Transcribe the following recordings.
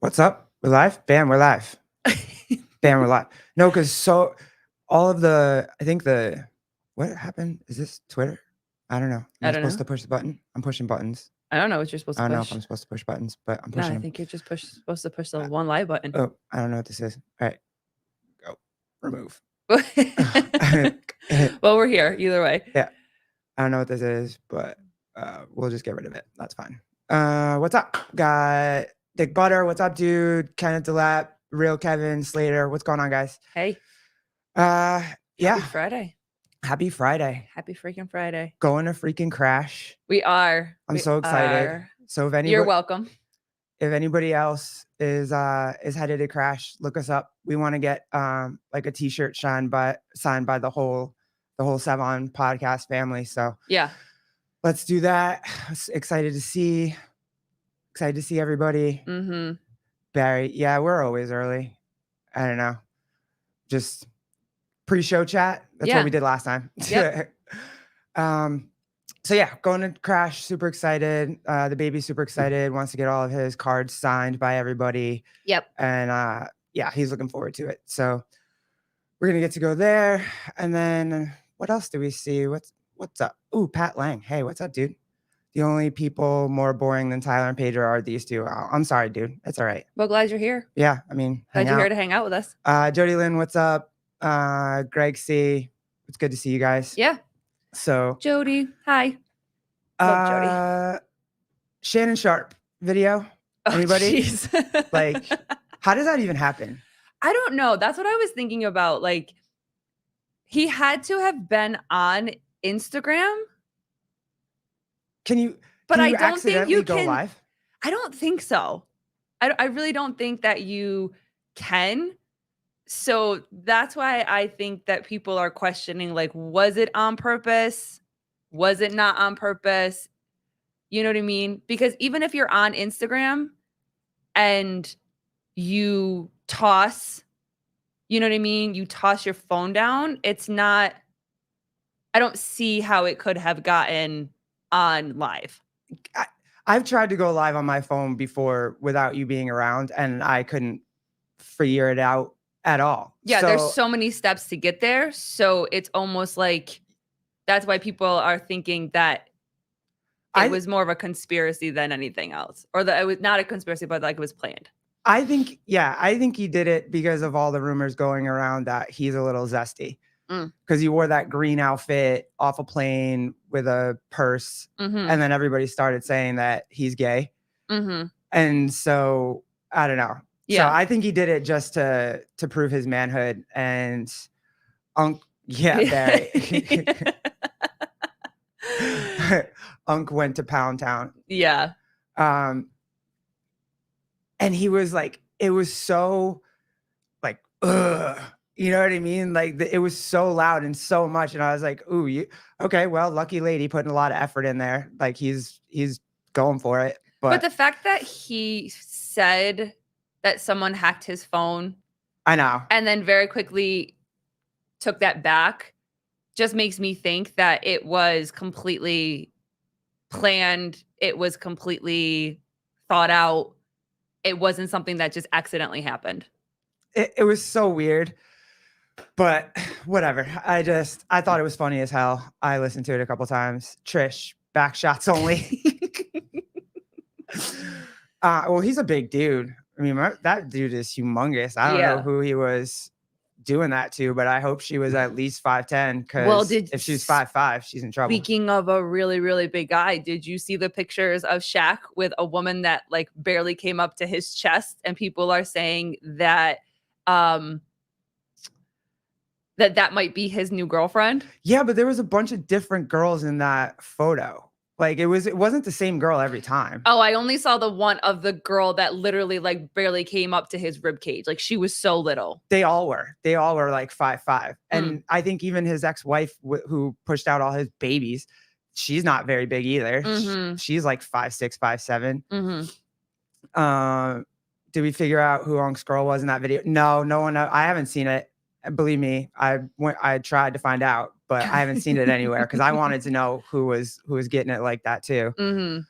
What's up? We're live? Bam, we're live. Bam, we're live. No, because I think what happened? Is this Twitter? I don't know. Am I don't supposed know. to push the button? I'm pushing buttons. I don't know what you're supposed I to don't know push. if I'm supposed to push buttons, but I'm No, pushing I them. think you're just supposed to push the one live button. Oh, I don't know what this is. All right. Go. Remove. Well, we're here either way. Yeah. I don't know what this is, but we'll just get rid of it. That's fine. What's up? Got Dick Butter. What's up, dude? Kenneth DeLapp, Real Kevin, Slater. What's going on, guys? Hey. Yeah. Happy Friday. Happy Friday. Happy freaking Friday. Going to freaking crash. We are. I'm so excited. Are. So if You're welcome. If anybody else is headed to crash, look us up. We want to get like a t-shirt signed by the whole Savon podcast family. So yeah, let's do that. Excited to see everybody. Mm-hmm. Barry, yeah, we're always early. I don't know. Just pre-show chat. That's what we did last time. Yep. So yeah, going to crash. Super excited. The baby's super excited. Wants to get all of his cards signed by everybody. Yep. And yeah, he's looking forward to it. So we're gonna get to go there. And then what else do we see? What's up? Ooh, Pat Lang. Hey, what's up, dude? The only people more boring than Tyler and Pedro are these two. Oh, I'm sorry, dude. It's all right. Well, glad you're here. Yeah, I mean, glad you're here to hang out with us. Jody Lynn, what's up? Greg C. It's good to see you guys. Yeah. So Jody, hi. Love Jody. Shannon Sharp video. Anybody? Like, how does that even happen? I don't know. That's what I was thinking about. Like, he had to have been on Instagram. But I don't think you can go live. I don't think so. I really don't think that you can. So that's why I think that people are questioning, like, was it on purpose? Was it not on purpose? You know what I mean? Because even if you're on Instagram and you toss, you know what I mean? You toss your phone down. It's not, I don't see how it could have gotten on live. I've tried to go live on my phone before without you being around, and I couldn't figure it out at all. Yeah, there's so many steps to get there. So it's almost like that's why people are thinking that it was more of a conspiracy than anything else, or that it was not a conspiracy, but like it was planned. I think he did it because of all the rumors going around that he's a little zesty. Because he wore that green outfit off a plane with a purse, and then everybody started saying that he's gay. And so I don't know. Yeah, so I think he did it just to prove his manhood. And Barry. Unc went to Pound Town. Yeah. And he was like, it was so like, ugh. You know what I mean? Like it was so loud and so much. And I was like, ooh, okay, well, lucky lady putting a lot of effort in there. Like he's going for it. But the fact that he said that someone hacked his phone. I know. And then very quickly took that back just makes me think that it was completely planned. It was completely thought out. It wasn't something that just accidentally happened. It was so weird. But whatever. I thought it was funny as hell. I listened to it a couple times. Trish, back shots only. Well, he's a big dude. I mean, that dude is humongous. I don't know who he was doing that to, but I hope she was at least 5'10", because if she's 5'5", she's in trouble. Speaking of a really, really big guy, did you see the pictures of Shaq with a woman that like barely came up to his chest? And people are saying that that might be his new girlfriend. Yeah, but there was a bunch of different girls in that photo. Like it wasn't the same girl every time. Oh, I only saw the one of the girl that literally like barely came up to his rib cage. Like she was so little. They all were like 5'5". And I think even his ex-wife who pushed out all his babies, she's not very big either. She's like 5'6", 5'7". Did we figure out who Unc's girl was in that video? No one. I haven't seen it. Believe me, I tried to find out, but I haven't seen it anywhere because I wanted to know who was getting it like that too.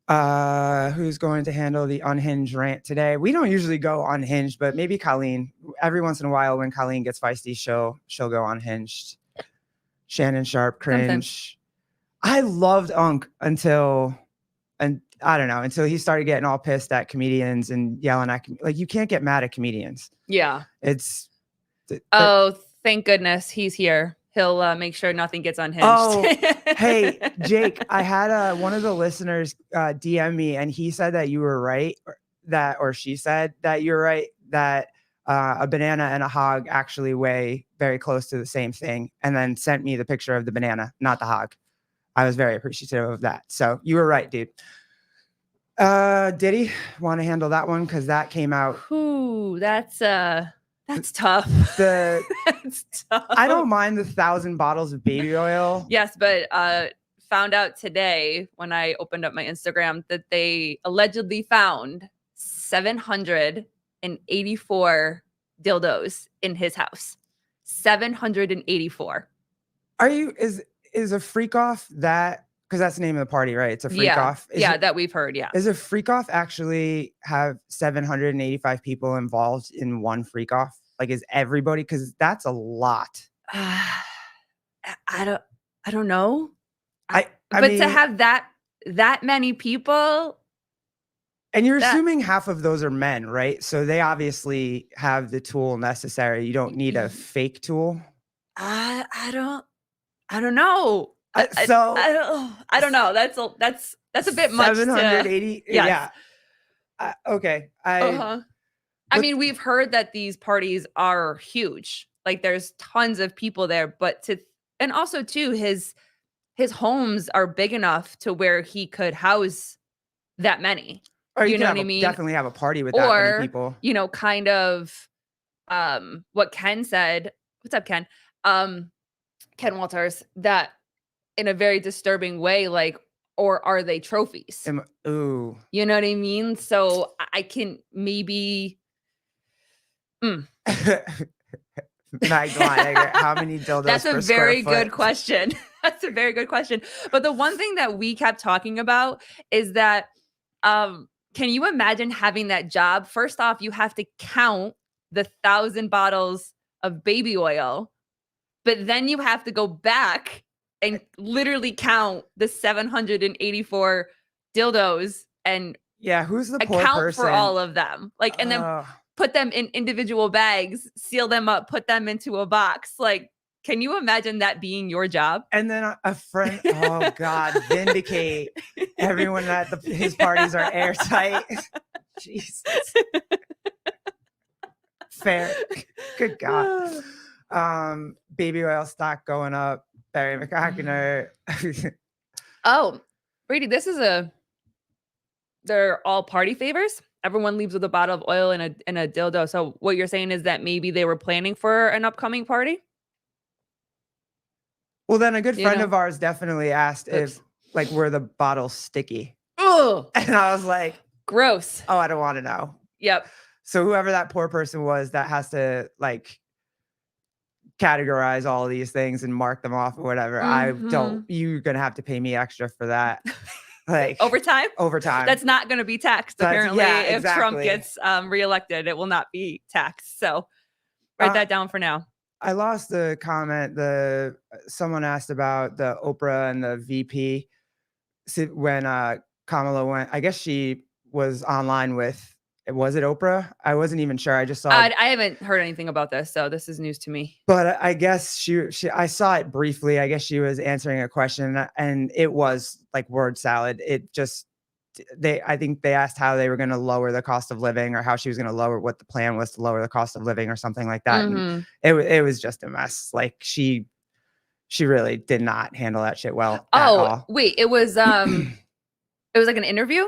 Who's going to handle the unhinged rant today? We don't usually go unhinged, but maybe Colleen. Every once in a while, when Colleen gets feisty, she'll go unhinged. Shannon Sharp, cringe. Sometimes. I loved Unc until I don't know, until he started getting all pissed at comedians and yelling at like, you can't get mad at comedians. Yeah. It's oh, thank goodness he's here. He'll make sure nothing gets unhinged. Oh, hey, Jake, I had one of the listeners DM me, and he said that you were right, or she said that you're right, that a banana and a hog actually weigh very close to the same thing, and then sent me the picture of the banana, not the hog. I was very appreciative of that. So you were right, dude. Diddy, want to handle that one? Because that came out. Ooh, that's tough. That's tough. I don't mind the 1,000 bottles of baby oil. Yes, but found out today when I opened up my Instagram that they allegedly found 784 dildos in his house. 784. Is a freak off that, because that's the name of the party, right? It's a freak off. That we've heard. Yeah. Is a freak off actually have 785 people involved in one freak off? Like, is everybody? Because that's a lot. I don't know. I but mean, to have that many people, and you're assuming half of those are men, right? So they obviously have the tool necessary. You don't need a fake tool. I don't know. I don't know. That's a bit much. 780. Yes. Yeah. Okay. I mean, we've heard that these parties are huge. Like, there's tons of people there, and also too, his homes are big enough to where he could house that many. Or you know what I mean? Definitely have a party with that many people. You know, kind of what Ken said. What's up, Ken? Ken Walters, that in a very disturbing way, like, or are they trophies? Ooh. You know what I mean? So I can maybe. How many dildos? That's a very good question. That's a very good question. But the one thing that we kept talking about is that, can you imagine having that job? First off, you have to count the 1,000 bottles of baby oil, but then you have to go back and literally count the 784 dildos and who's the poor account person for all of them, like, and then put them in individual bags, seal them up, put them into a box. Like, can you imagine that being your job? And then a friend, oh God, vindicate everyone at his parties are airtight. Jesus. Fair. Good God. Baby oil stock going up. Barry McCockiner. Oh, Brady, they're all party favors. Everyone leaves with a bottle of oil and a dildo. So what you're saying is that maybe they were planning for an upcoming party? Well, then a good friend of ours definitely asked if, like, were the bottles sticky? Oh, and I was like, gross. Oh, I don't want to know. Yep. So whoever that poor person was that has to, like, categorize all of these things and mark them off or whatever. You're going to have to pay me extra for that. Like overtime. That's not going to be taxed. Apparently, if Trump gets reelected, it will not be taxed. So write that down for now. I lost the comment. Someone asked about the Oprah and the VP when Kamala went. I guess she was online with. Was it Oprah? I wasn't even sure. I just saw. I haven't heard anything about this, so this is news to me. But I guess she. I saw it briefly. I guess she was answering a question, and it was like word salad. It just. I think they asked how they were going to lower the cost of living, or how she was going to lower what the plan was to lower the cost of living, or something like that. And it was just a mess. Like she really did not handle that shit well. At all. Wait, it was like an interview.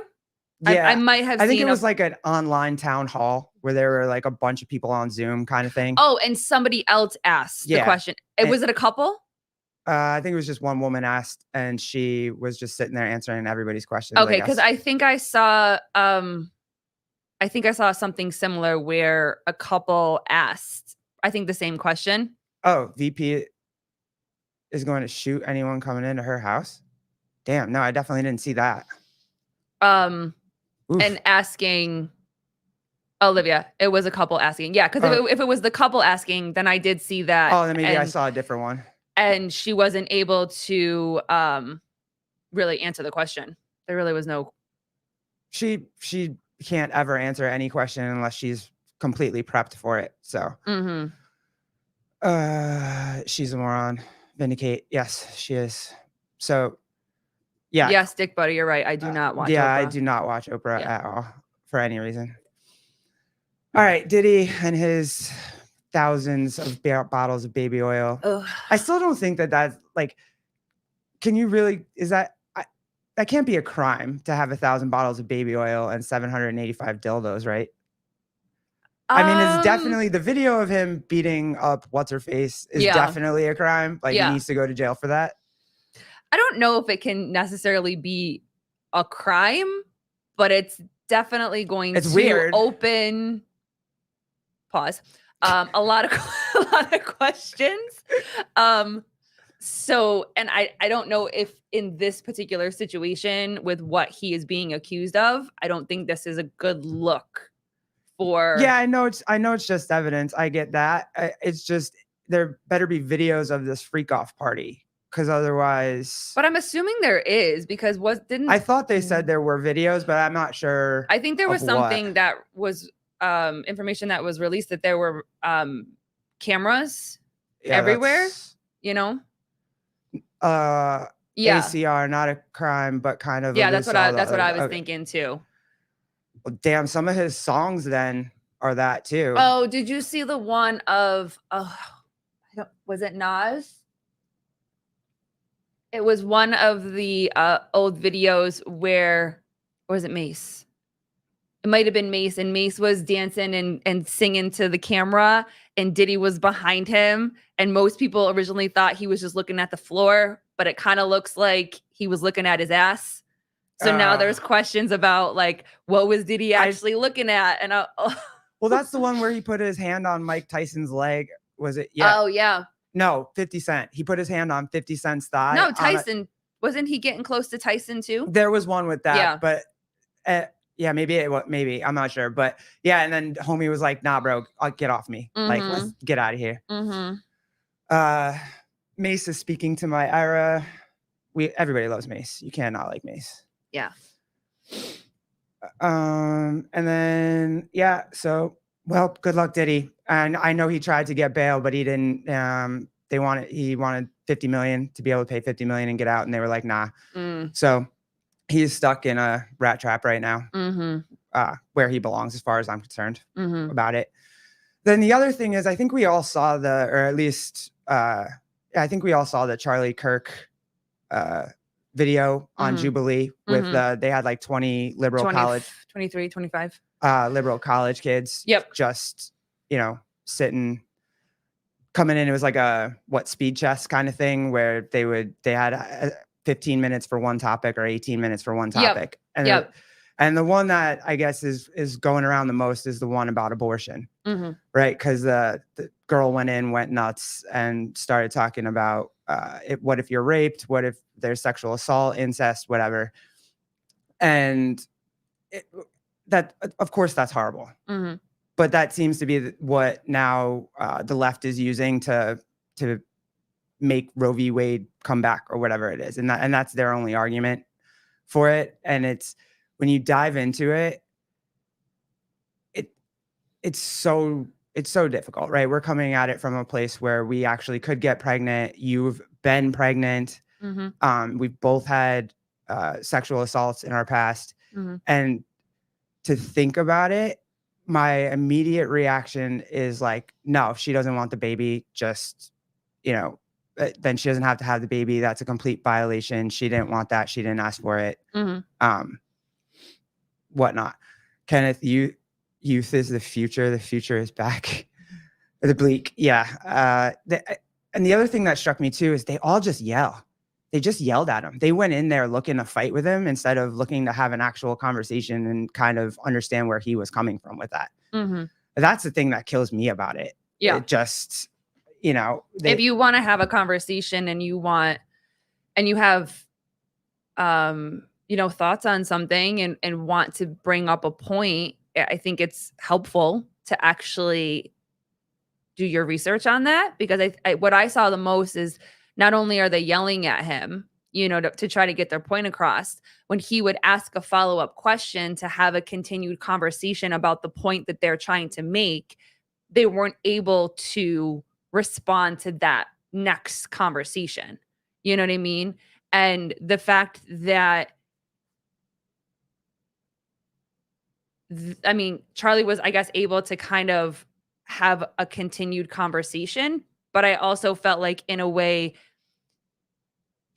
Yeah, I might have. I think it was like an online town hall where there were like a bunch of people on Zoom, kind of thing. Oh, and somebody else asked the question. Was it a couple? I think it was just one woman asked, and she was just sitting there answering everybody's questions. Okay, because I think I saw something similar where a couple asked, I think, the same question. Oh, VP is going to shoot anyone coming into her house? Damn, no, I definitely didn't see that. And Oof. asking Olivia, it was a couple asking. Yeah, because if it was the couple asking, then I did see that. Oh, then maybe I saw a different one. And she wasn't able to really answer the question. There really was no. She can't ever answer any question unless she's completely prepped for it. So she's a moron. Vindicate. Yes, she is. So yeah. Yes, Dick Buddy, you're right. I do not watch Oprah. I do not watch Oprah at all for any reason. All right, Diddy and his thousands of bottles of baby oil. Ugh. I still don't think that that's like, can you really, is that, that can't be a crime to have 1,000 bottles of baby oil and 785 dildos, right? I mean, it's definitely the video of him beating up what's her face is definitely a crime. Like he needs to go to jail for that. I don't know if it can necessarily be a crime, but it's definitely going to weird. Open pause. A lot of questions. So, and I don't know if in this particular situation with what he is being accused of, I don't think this is a good look for. Yeah, I know it's just evidence. I get that. It's just there better be videos of this freak off party because otherwise. But I'm assuming there is because I thought they said there were videos, but I'm not sure. I think there was something that was information that was released that there were cameras everywhere. You know. ACR, not a crime, but kind of. Yeah, that's what I was thinking too. Well, damn, some of his songs then are that too. Oh, did you see the one of was it Nas? It was one of the old videos or was it Mace? It might have been Mace, and Mace was dancing and singing to the camera, and Diddy was behind him. And most people originally thought he was just looking at the floor, but it kind of looks like he was looking at his ass. So now there's questions about like, what was Diddy actually looking at? And well, that's the one where he put his hand on Mike Tyson's leg. Was it? Yeah. Oh yeah. No, 50 Cent. He put his hand on 50 Cent's thigh. No, Tyson. Wasn't he getting close to Tyson too? There was one with that. Yeah. But yeah, maybe. I'm not sure. But yeah, and then homie was like, nah, bro, get off me. Like, let's get out of here. Mace is speaking to my era. Everybody loves Mace. You cannot like Mace. Yeah. And then so well, good luck, Diddy. And I know he tried to get bail, but he didn't. He wanted 50 million to be able to pay 50 million and get out, and they were like, nah. So he's stuck in a rat trap right now, where he belongs, as far as I'm concerned about it. Then the other thing is, I think we all saw I think we all saw the Charlie Kirk video on Jubilee with they had like 20 liberal college, 23, 25 liberal college kids. Yep. Just, coming in. It was like a speed chess kind of thing where they had 15 minutes for one topic or 18 minutes for one topic. And the one that I guess is going around the most is the one about abortion, right? Because the girl went nuts and started talking about what if you're raped? What if there's sexual assault, incest, whatever? And that, of course, that's horrible. But that seems to be what now the left is using to make Roe v. Wade come back or whatever it is, and that's their only argument for it. And it's when you dive into it, it's so difficult, right? We're coming at it from a place where we actually could get pregnant. You've been pregnant. We've both had sexual assaults in our past, and to think about it, my immediate reaction is like, no, if she doesn't want the baby, just, then she doesn't have to have the baby. That's a complete violation. She didn't want that. She didn't ask for it. Whatnot. Kenneth, youth is the future. The future is back. The bleak. Yeah. And the other thing that struck me too is they all just yell. They just yelled at him. They went in there looking to fight with him instead of looking to have an actual conversation and kind of understand where he was coming from with that. That's the thing that kills me about it. Yeah. It just, if you want to have a conversation and you have thoughts on something and want to bring up a point, I think it's helpful to actually do your research on that, because what I saw the most is not only are they yelling at him, to try to get their point across, when he would ask a follow-up question to have a continued conversation about the point that they're trying to make, they weren't able to respond to that next conversation. You know what I mean? And the fact that Charlie was, I guess, able to kind of have a continued conversation, but I also felt like in a way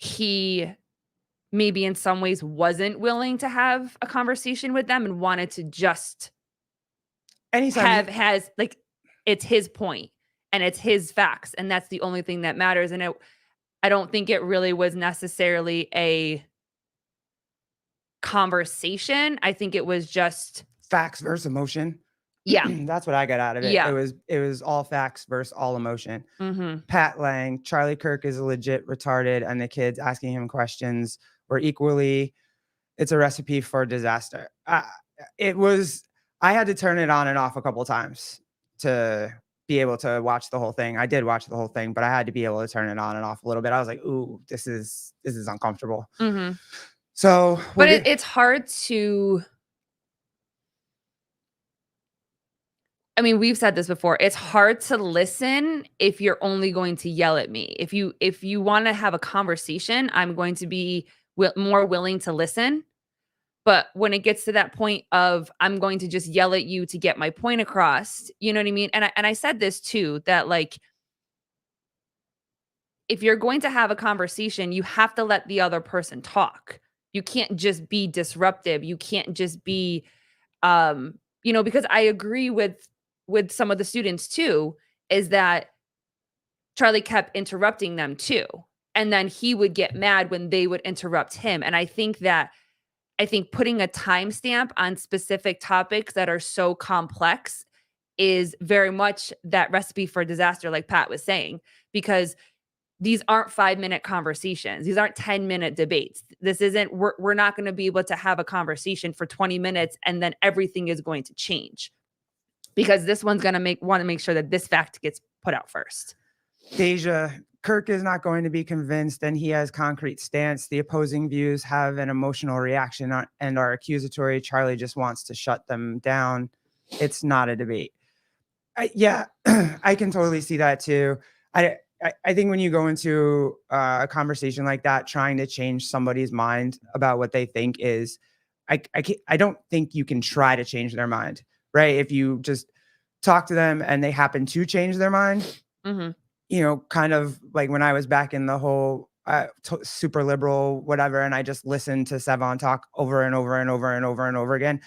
he maybe in some ways wasn't willing to have a conversation with them and wanted to just has like, it's his point and it's his facts and that's the only thing that matters. And I don't think it really was necessarily a conversation. I think it was just facts versus emotion. Yeah. That's what I got out of it. Yeah. It was all facts versus all emotion. Mm-hmm. Pat Lang, Charlie Kirk is legit retarded, and the kids asking him questions were equally, it's a recipe for disaster. I had to turn it on and off a couple times to be able to watch the whole thing. I did watch the whole thing, but I had to be able to turn it on and off a little bit. I was like, ooh, this is uncomfortable. Mm-hmm. So, but it's hard to, we've said this before. It's hard to listen if you're only going to yell at me. If you want to have a conversation, I'm going to be more willing to listen. But when it gets to that point of I'm going to just yell at you to get my point across, you know what I mean? And I said this too, that like, if you're going to have a conversation, you have to let the other person talk. You can't just be disruptive. You can't just be, because I agree with some of the students too, is that Charlie kept interrupting them too. And then he would get mad when they would interrupt him. And I think putting a timestamp on specific topics that are so complex is very much that recipe for disaster, like Pat was saying, because these aren't 5-minute conversations. These aren't 10-minute debates. This isn't, we're not going to be able to have a conversation for 20 minutes and then everything is going to change, because this one's going to want to make sure that this fact gets put out first. Deja, Kirk is not going to be convinced, and he has concrete stance. The opposing views have an emotional reaction and are accusatory. Charlie just wants to shut them down. It's not a debate. Yeah, I can totally see that too. I think when you go into a conversation like that, trying to change somebody's mind about what they think is, I don't think you can try to change their mind, right? If you just talk to them and they happen to change their mind, mm-hmm. Kind of like when I was back in the whole super liberal, whatever, and I just listened to Sevon talk over and over and over and over and over again.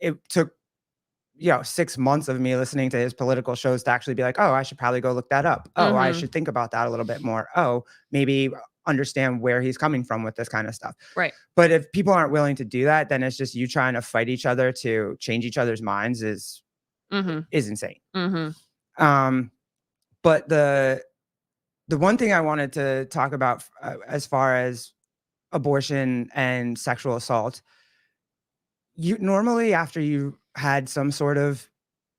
It took 6 months of me listening to his political shows to actually be like, oh, I should probably go look that up. Oh, I should think about that a little bit more. Oh, maybe understand where he's coming from with this kind of stuff. Right. But if people aren't willing to do that, then it's just you trying to fight each other to change each other's minds is insane. But the one thing I wanted to talk about as far as abortion and sexual assault, you normally, after you had some sort of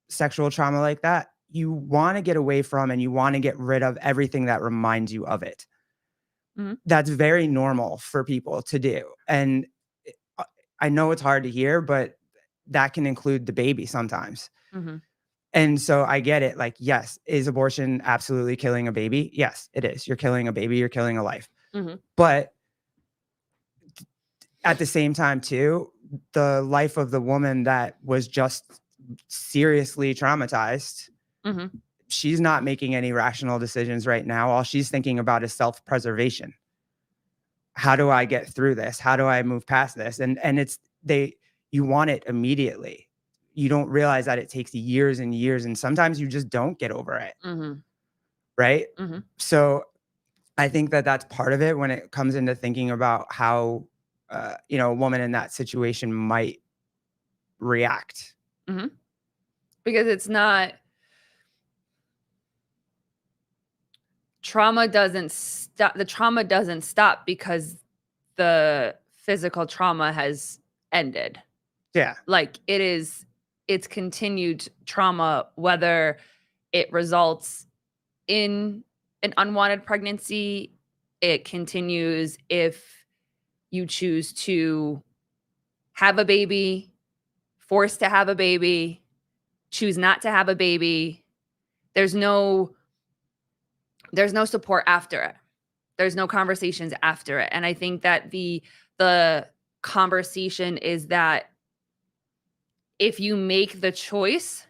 sexual trauma like that, you want to get away from and you want to get rid of everything that reminds you of it. That's very normal for people to do. And I know it's hard to hear, but that can include the baby sometimes. And so I get it. Like, yes, is abortion absolutely killing a baby? Yes, it is. You're killing a baby. You're killing a life. But at the same time, too, the life of the woman that was just seriously traumatized, she's not making any rational decisions right now. All she's thinking about is self-preservation. How do I get through this? How do I move past this? And you want it immediately. You don't realize that it takes years and years, and sometimes you just don't get over it. Right? So I think that that's part of it when it comes into thinking about how a woman in that situation might react. Because it's not, trauma doesn't stop. The trauma doesn't stop because the physical trauma has ended. Yeah. Like it's continued trauma, whether it results in an unwanted pregnancy, it continues if you choose to have a baby, forced to have a baby, choose not to have a baby. There's no support after it. There's no conversations after it. And I think that the conversation is that if you make the choice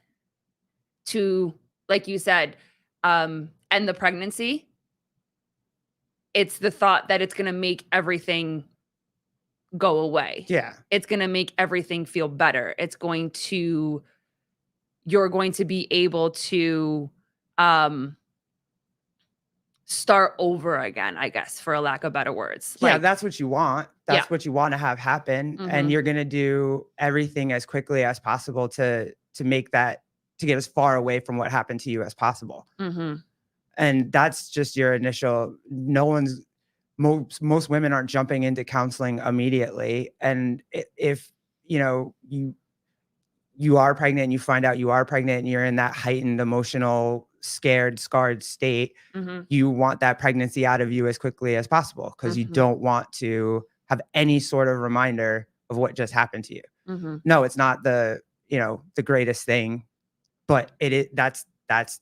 to, like you said, end the pregnancy, it's the thought that it's going to make everything go away. Yeah. It's going to make everything feel better. You're going to be able to start over again, I guess, for a lack of better words. Yeah, Like, that's what you want. That's what you want to have happen. And you're going to do everything as quickly as possible to make that, to get as far away from what happened to you as possible. And that's just your initial, most women aren't jumping into counseling immediately. And if, you are pregnant and you find out you are pregnant and you're in that heightened emotional, scared, scarred state, you want that pregnancy out of you as quickly as possible because you don't want to have any sort of reminder of what just happened to you. No, it's not the greatest thing, but that's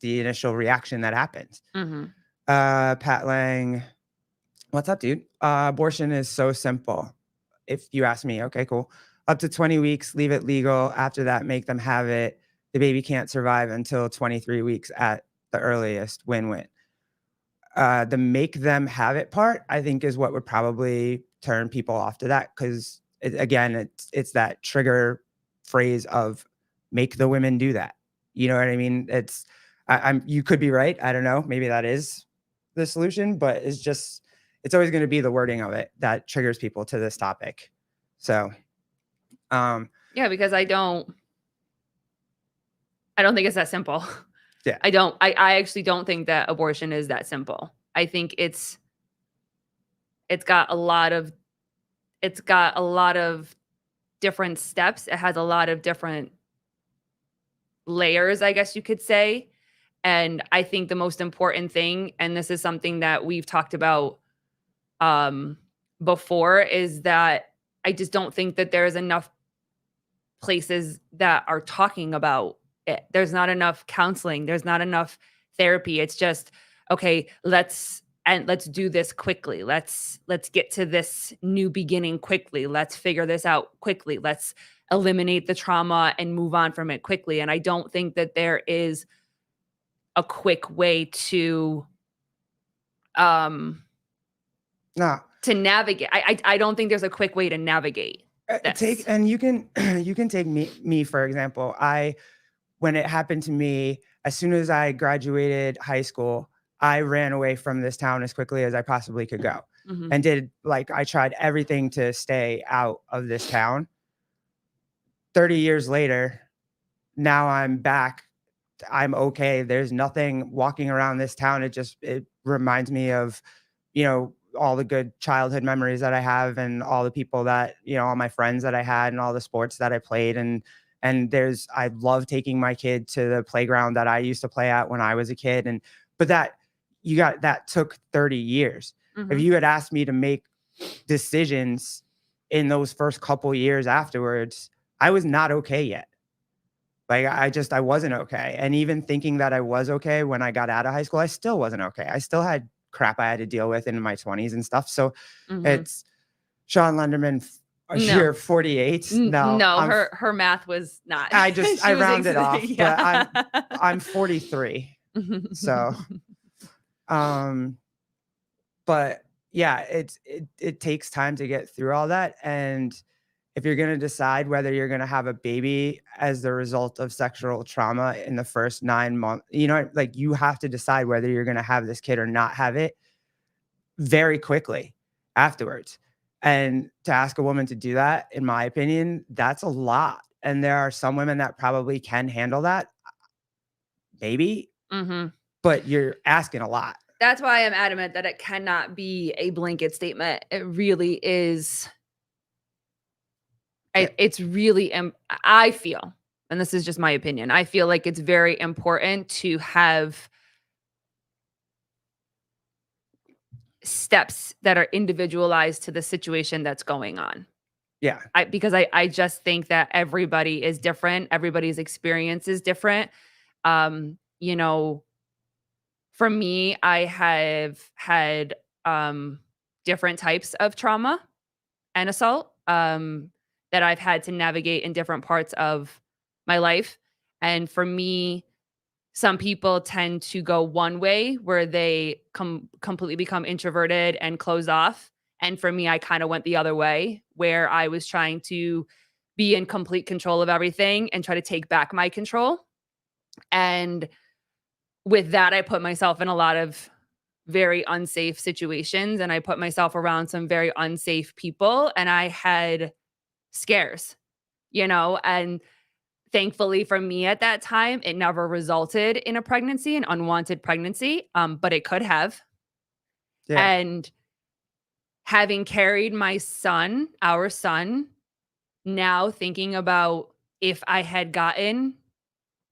the initial reaction that happens. Pat Lang, what's up, dude? Abortion is so simple. If you ask me, okay, cool. Up to 20 weeks, leave it legal. After that, make them have it. The baby can't survive until 23 weeks at the earliest. Win-win. The make them have it part, I think, is what would probably turn people off to that because, it's that trigger phrase of make the women do that. You know what I mean? You could be right. I don't know. Maybe that is the solution, but it's always going to be the wording of it that triggers people to this topic. So, yeah, because I don't think it's that simple. Yeah. I actually don't think that abortion is that simple. I think it's got a lot of different steps. It has a lot of different layers, I guess you could say. And I think the most important thing, and this is something that we've talked about before, is that I just don't think that there's enough places that are talking about it. There's not enough counseling. There's not enough therapy. It's just, okay, let's do this quickly. Let's get to this new beginning quickly. Let's figure this out quickly. Let's eliminate the trauma and move on from it quickly. And I don't think that there is a quick way to navigate. I don't think there's a quick way to navigate. You can take me for example. When it happened to me, as soon as I graduated high school, I ran away from this town as quickly as I possibly could go, and I tried everything to stay out of this town. 30 years later, now I'm back. I'm okay. There's nothing walking around this town. It reminds me of, all the good childhood memories that I have and all the people that, all my friends that I had and all the sports that I played. And I love taking my kid to the playground that I used to play at when I was a kid. But that took 30 years. If you had asked me to make decisions in those first couple years afterwards, I was not okay yet. Like I wasn't okay. And even thinking that I was okay when I got out of high school, I still wasn't okay. I still had crap I had to deal with in my 20s and stuff. So it's Sean Lenderman, you're 48. No, her math was not. I rounded off, yeah. But I'm 43. So, but yeah, it takes time to get through all that. And if you're going to decide whether you're going to have a baby as the result of sexual trauma in the first 9 months, you have to decide whether you're going to have this kid or not have it very quickly afterwards. And to ask a woman to do that, in my opinion, that's a lot. And there are some women that probably can handle that. Maybe, but you're asking a lot. That's why I'm adamant that it cannot be a blanket statement. It really is It's really, I feel, and this is just my opinion, I feel like it's very important to have steps that are individualized to the situation that's going on. Yeah. Because I just think that everybody is different. Everybody's experience is different. You know, for me, I have had different types of trauma and assault that I've had to navigate in different parts of my life. And for me, some people tend to go one way where they completely become introverted and closed off. And for me, I kind of went the other way where I was trying to be in complete control of everything and try to take back my control. And with that, I put myself in a lot of very unsafe situations and I put myself around some very unsafe people and I had scares, and thankfully for me at that time, it never resulted in a pregnancy, an unwanted pregnancy, but it could have. Yeah. And having carried my son, our son, now thinking about if I had gotten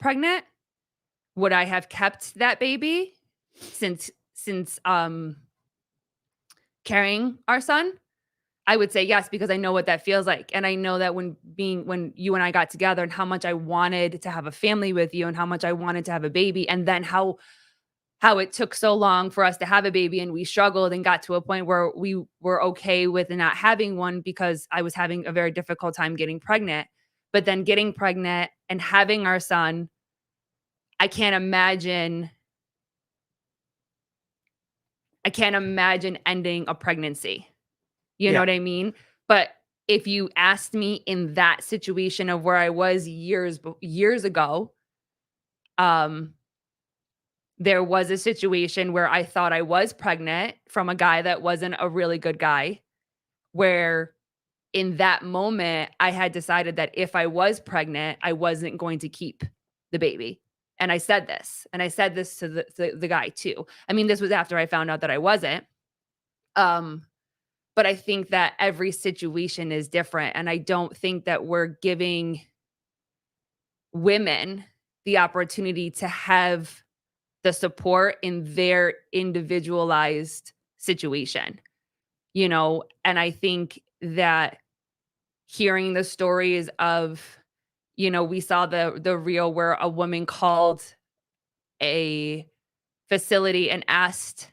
pregnant, would I have kept that baby since carrying our son? I would say yes, because I know what that feels like. And I know that when you and I got together and how much I wanted to have a family with you and how much I wanted to have a baby and then how it took so long for us to have a baby and we struggled and got to a point where we were okay with not having one because I was having a very difficult time getting pregnant. But then getting pregnant and having our son, I can't imagine ending a pregnancy. You know Yeah. what I mean? But if you asked me in that situation of where I was years ago, there was a situation where I thought I was pregnant from a guy that wasn't a really good guy, where in that moment, I had decided that if I was pregnant, I wasn't going to keep the baby. And I said this to the guy too. I mean, this was after I found out that I wasn't. But I think that every situation is different. And I don't think that we're giving women the opportunity to have the support in their individualized situation, and I think that hearing the stories of, we saw the reel where a woman called a facility and asked,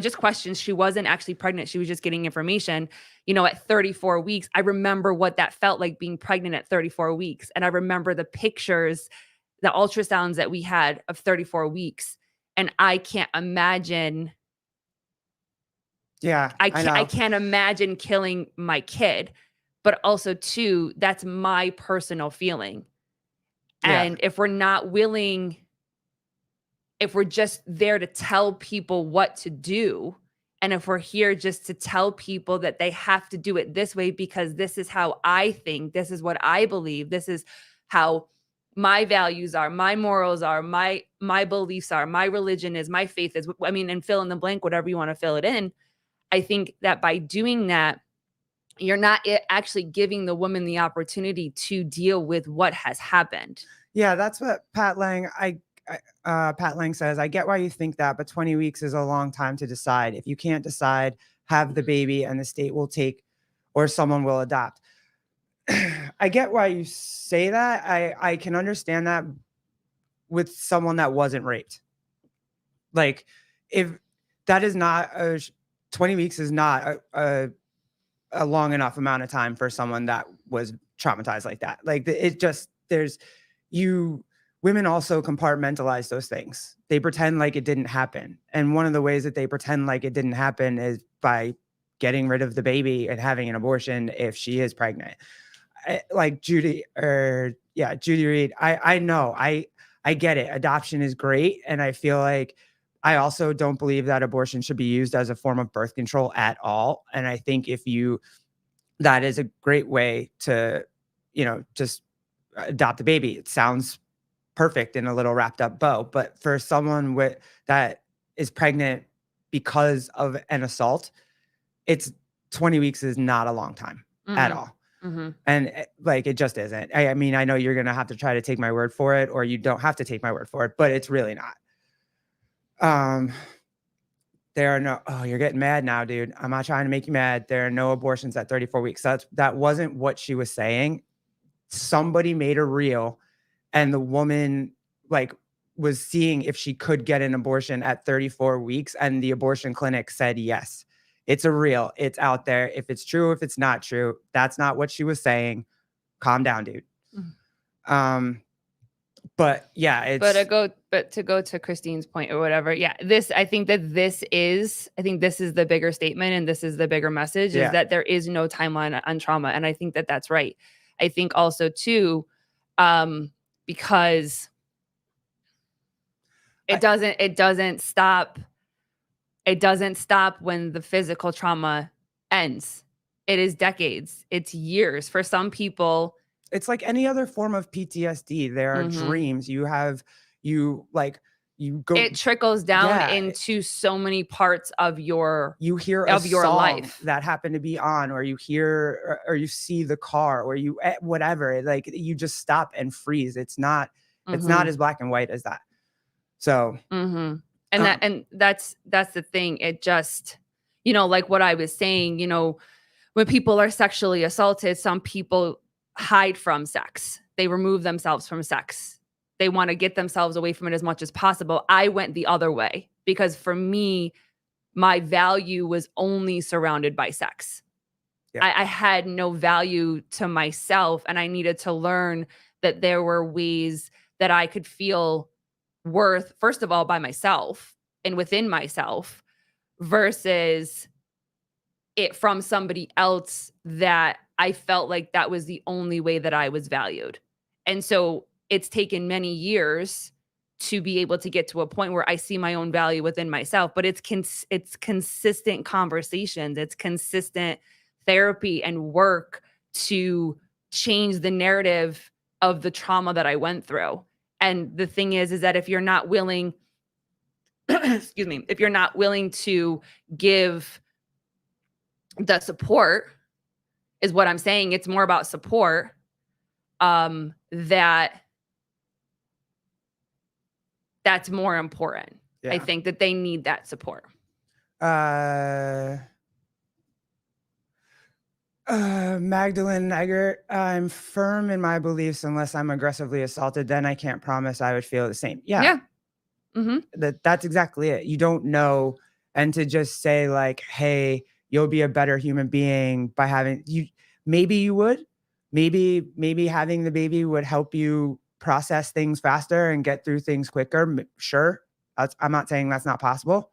just questions. She wasn't actually pregnant. She was just getting information, at 34 weeks. I remember what that felt like being pregnant at 34 weeks. And I remember the pictures, the ultrasounds that we had of 34 weeks. And I can't imagine. Yeah. I can't imagine killing my kid. But also too, that's my personal feeling. Yeah. And if we're just there to tell people what to do, and if we're here just to tell people that they have to do it this way because this is how I think, this is what I believe, this is how my values are, my morals are, my beliefs are, my religion is, my faith is, and fill in the blank, whatever you want to fill it in. I think that by doing that, you're not actually giving the woman the opportunity to deal with what has happened. Yeah, that's what Pat Lang says. I get why you think that, but 20 weeks is a long time to decide. If you can't decide, have the baby and the state will take or someone will adopt. I get why you say that. I can understand that with someone that wasn't raped. Like if that is not 20 weeks is not a long enough amount of time for someone that was traumatized like that. Like it just women also compartmentalize those things. They pretend like it didn't happen. And one of the ways that they pretend like it didn't happen is by getting rid of the baby and having an abortion if she is pregnant. Like Judy Reed. I know. I get it. Adoption is great. And I feel like I also don't believe that abortion should be used as a form of birth control at all. And I think that is a great way to, just adopt a baby. It sounds perfect in a little wrapped up bow, but for someone that is pregnant because of an assault, it's 20 weeks is not a long time at all. And like, it just isn't. I mean, I know you're going to have to try to take my word for it, or you don't have to take my word for it, but it's really not. There are no, oh, you're getting mad now, dude. I'm not trying to make you mad. There are no abortions at 34 weeks. That wasn't what she was saying. Somebody made a reel, and the woman like was seeing if she could get an abortion at 34 weeks, and the abortion clinic said yes. It's a reel. It's out there. If it's true, if it's not true, that's not what she was saying. Calm down, dude. But yeah, it's to go to Christine's point or whatever. Yeah, I think this is the bigger statement, and this is the bigger message, is that there is no timeline on trauma. And I think that that's right. I think also too, because it doesn't stop when the physical trauma ends. It is decades. It's years. For some people, it's like any other form of PTSD. There are dreams you go. It trickles down into so many parts of your life that happen to be on, or you hear, or you see the car, or you whatever. Like, you just stop and freeze. It's not as black and white as that. So, and that's the thing. It just, like what I was saying, when people are sexually assaulted, some people hide from sex. They remove themselves from sex. They want to get themselves away from it as much as possible. I went the other way, because for me, my value was only surrounded by sex. Yeah. I had no value to myself, and I needed to learn that there were ways that I could feel worth, first of all, by myself and within myself, versus it from somebody else, that I felt like that was the only way that I was valued. And so it's taken many years to be able to get to a point where I see my own value within myself, but it's consistent conversations. It's consistent therapy and work to change the narrative of the trauma that I went through. And the thing is that if you're not willing, if you're not willing to give the support, is what I'm saying. It's more about support, that's more important. Yeah. I think that they need that support. Magdalene Eggert, I'm firm in my beliefs. Unless I'm aggressively assaulted, then I can't promise I would feel the same. Yeah. That's exactly it. You don't know. And to just say like, hey, you'll be a better human being by having you. Maybe you would. Maybe having the baby would help you process things faster and get through things quicker. Sure. I'm not saying that's not possible.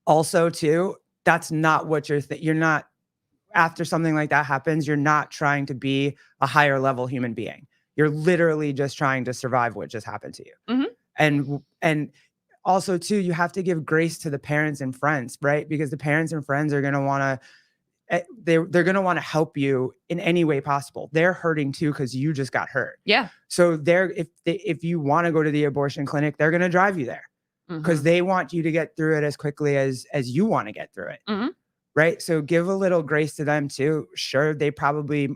Also, too, that's not what you're not, after something like that happens, you're not trying to be a higher level human being. You're literally just trying to survive what just happened to you. And also, too, you have to give grace to the parents and friends, right? Because the parents and friends are going to want to, they're going to want to help you in any way possible. They're hurting too, because you just got hurt. Yeah. So if you want to go to the abortion clinic, they're going to drive you there, because they want you to get through it as quickly as you want to get through it. Right. So give a little grace to them too. Sure, they probably,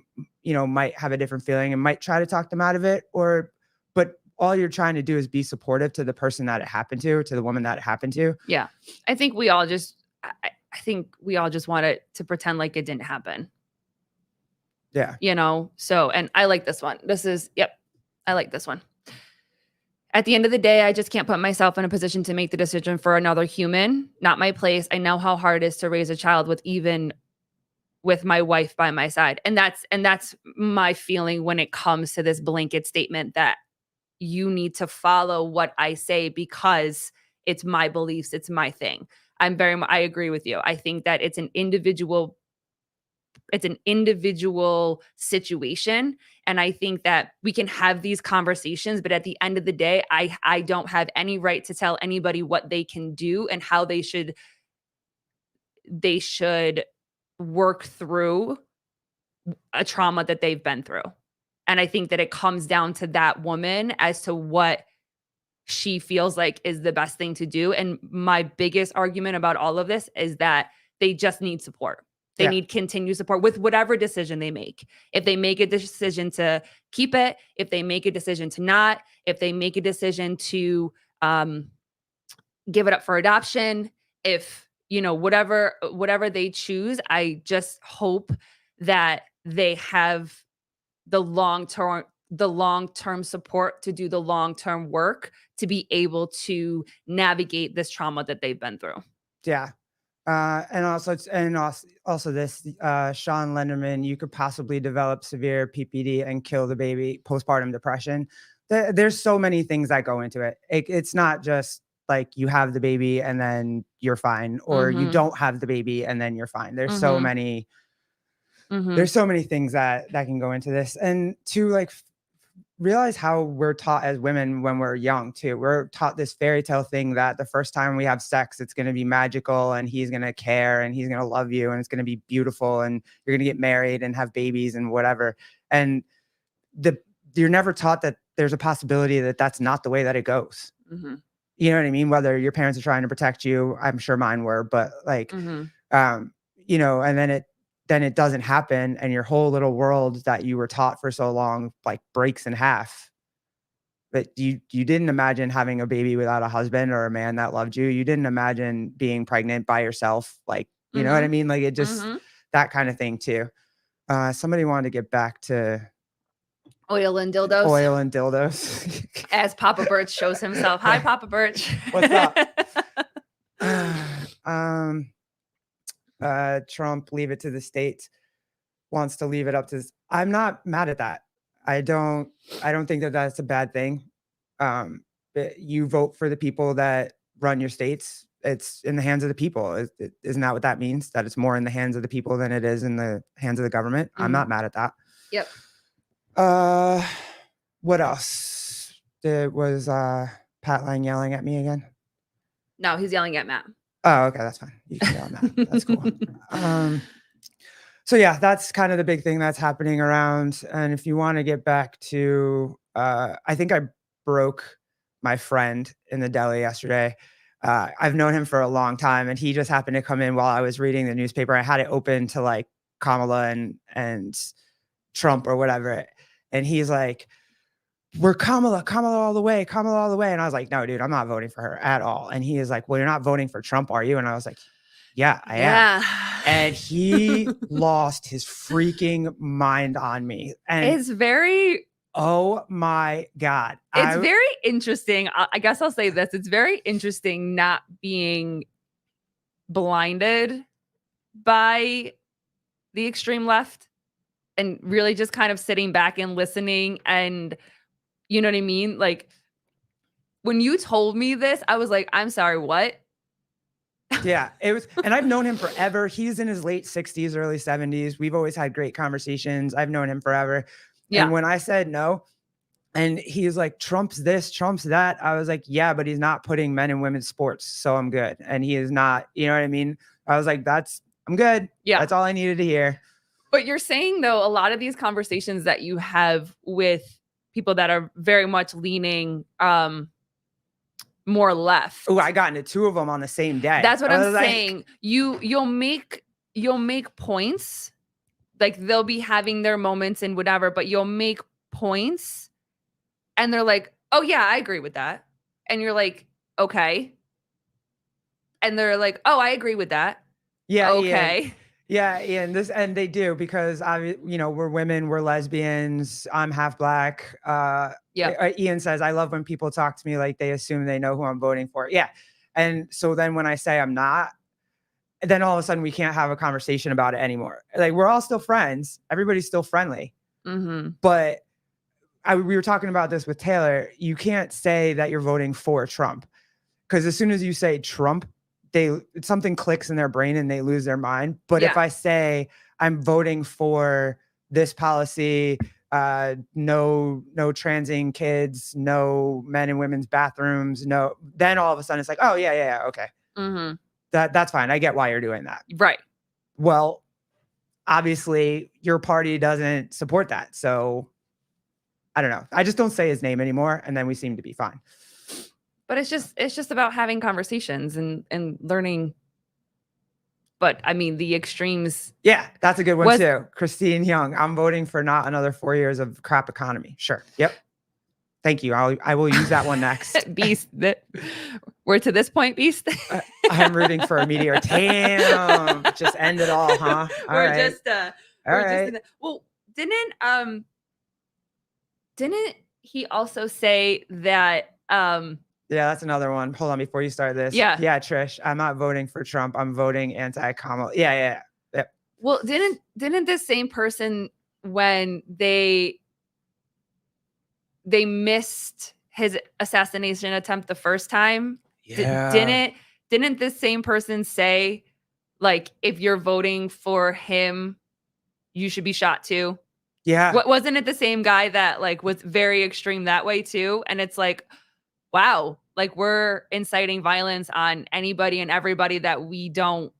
might have a different feeling and might try to talk them out of it, but all you're trying to do is be supportive to the person that it happened to the woman that it happened to. Yeah. I think we all just want it to pretend like it didn't happen. Yeah. So, and I like this one. I like this one. At the end of the day, I just can't put myself in a position to make the decision for another human. Not my place. I know how hard it is to raise a child with my wife by my side. And that's my feeling when it comes to this blanket statement that you need to follow what I say because it's my beliefs, it's my thing. I agree with you. I think that it's an individual situation. And I think that we can have these conversations, but at the end of the day, I don't have any right to tell anybody what they can do and how they should work through a trauma that they've been through. And I think that it comes down to that woman as to what she feels like is the best thing to do. And my biggest argument about all of this is that they just need support. They need continued support with whatever decision they make. If they make a decision to keep it, if they make a decision to not, if they make a decision to give it up for adoption, if, whatever they choose, I just hope that they have the long-term support to do the long-term work to be able to navigate this trauma that they've been through. Yeah. And also this, Sean Lenderman, you could possibly develop severe PPD and kill the baby, postpartum depression. There's so many things that go into it. It's not just like you have the baby and then you're fine, or you don't have the baby and then you're fine. There's so many, there's so many things that can go into this. And to like realize how we're taught as women when we're young too. We're taught this fairy tale thing that the first time we have sex, it's going to be magical and he's going to care and he's going to love you and it's going to be beautiful and you're going to get married and have babies and whatever. And you're never taught that there's a possibility that that's not the way that it goes. You know what I mean? Whether your parents are trying to protect you, I'm sure mine were, but like, and then it doesn't happen, and your whole little world that you were taught for so long like breaks in half. But you didn't imagine having a baby without a husband or a man that loved you. You didn't imagine being pregnant by yourself. Like, you know what I mean? Like it just that kind of thing too. Somebody wanted to get back to oil and dildos. Oil and dildos. As Papa Birch shows himself. Hi, Papa Birch. What's up? Trump, leave it to the states, wants to leave it up to. I'm not mad at that. I don't think that that's a bad thing. You vote for the people that run your states. It's in the hands of the people. Isn't that what that means? That it's more in the hands of the people than it is in the hands of the government. I'm not mad at that. Yep. What else? Was Pat Lang yelling at me again? No, he's yelling at Matt. Oh, okay, that's fine. You can yell at Matt. That's cool. So yeah, that's kind of the big thing that's happening around. And if you want to get back to, I think I broke my friend in the deli yesterday. I've known him for a long time, and he just happened to come in while I was reading the newspaper. I had it open to like Kamala and Trump or whatever. And he's like, we're Kamala all the way. And I was like, no, dude, I'm not voting for her at all. And he is like, well, you're not voting for Trump, are you? And I was like, yeah, I am. And he lost his freaking mind on me. And it's very, oh my God. It's very interesting. I guess I'll say this. It's very interesting not being blinded by the extreme left and really just kind of sitting back and listening. And you know what I mean? Like when you told me this, I was like, I'm sorry, what? Yeah, it was. And I've known him forever. He's in his late 60s, early 70s. We've always had great conversations. I've known him forever. Yeah. And when I said no, and he's like, Trump's this, Trump's that, I was like, yeah, but he's not putting men and women's sports. So I'm good. And he is not, you know what I mean? I was like, I'm good. Yeah. That's all I needed to hear. But you're saying, though, a lot of these conversations that you have with people that are very much leaning more left. Oh, I got into two of them on the same day. That's what I'm saying. You'll make points. Like they'll be having their moments and whatever, but you'll make points and they're like, oh yeah, I agree with that. And you're like, okay. And they're like, oh, I agree with that. Yeah. Okay. Yeah, and they do, because we're women, we're lesbians, I'm half black. Ian says, I love when people talk to me like they assume they know who I'm voting for. Yeah. And so then when I say I'm not, then all of a sudden we can't have a conversation about it anymore. Like we're all still friends. Everybody's still friendly. But we were talking about this with Taylor. You can't say that you're voting for Trump, because as soon as you say Trump, something clicks in their brain and they lose their mind. But if I say I'm voting for this policy, no transing kids, no men and women's bathrooms, no, then all of a sudden it's like, oh yeah, okay. That's fine. I get why you're doing that. Right. Well, obviously your party doesn't support that. So I don't know. I just don't say his name anymore, and then we seem to be fine. But it's just about having conversations and learning But I mean, the extremes. Yeah, that's a good one too. Christine Young, I'm voting for not another 4 years of crap economy. Sure. Yep. Thank you. I will use that one next. Beast. We're to this point, Beast. I'm rooting for a meteor. Damn. Just end it all, huh? Well, didn't he also say that yeah, that's another one. Hold on before you start this. Yeah, Trish, I'm not voting for Trump. I'm voting anti-Kamala. Yeah. Well, didn't the same person, when they missed his assassination attempt the first time, didn't this same person say, like, if you're voting for him, you should be shot too? Yeah. Wasn't it the same guy that, like, was very extreme that way too? And it's like, wow, like, we're inciting violence on anybody and everybody that we don't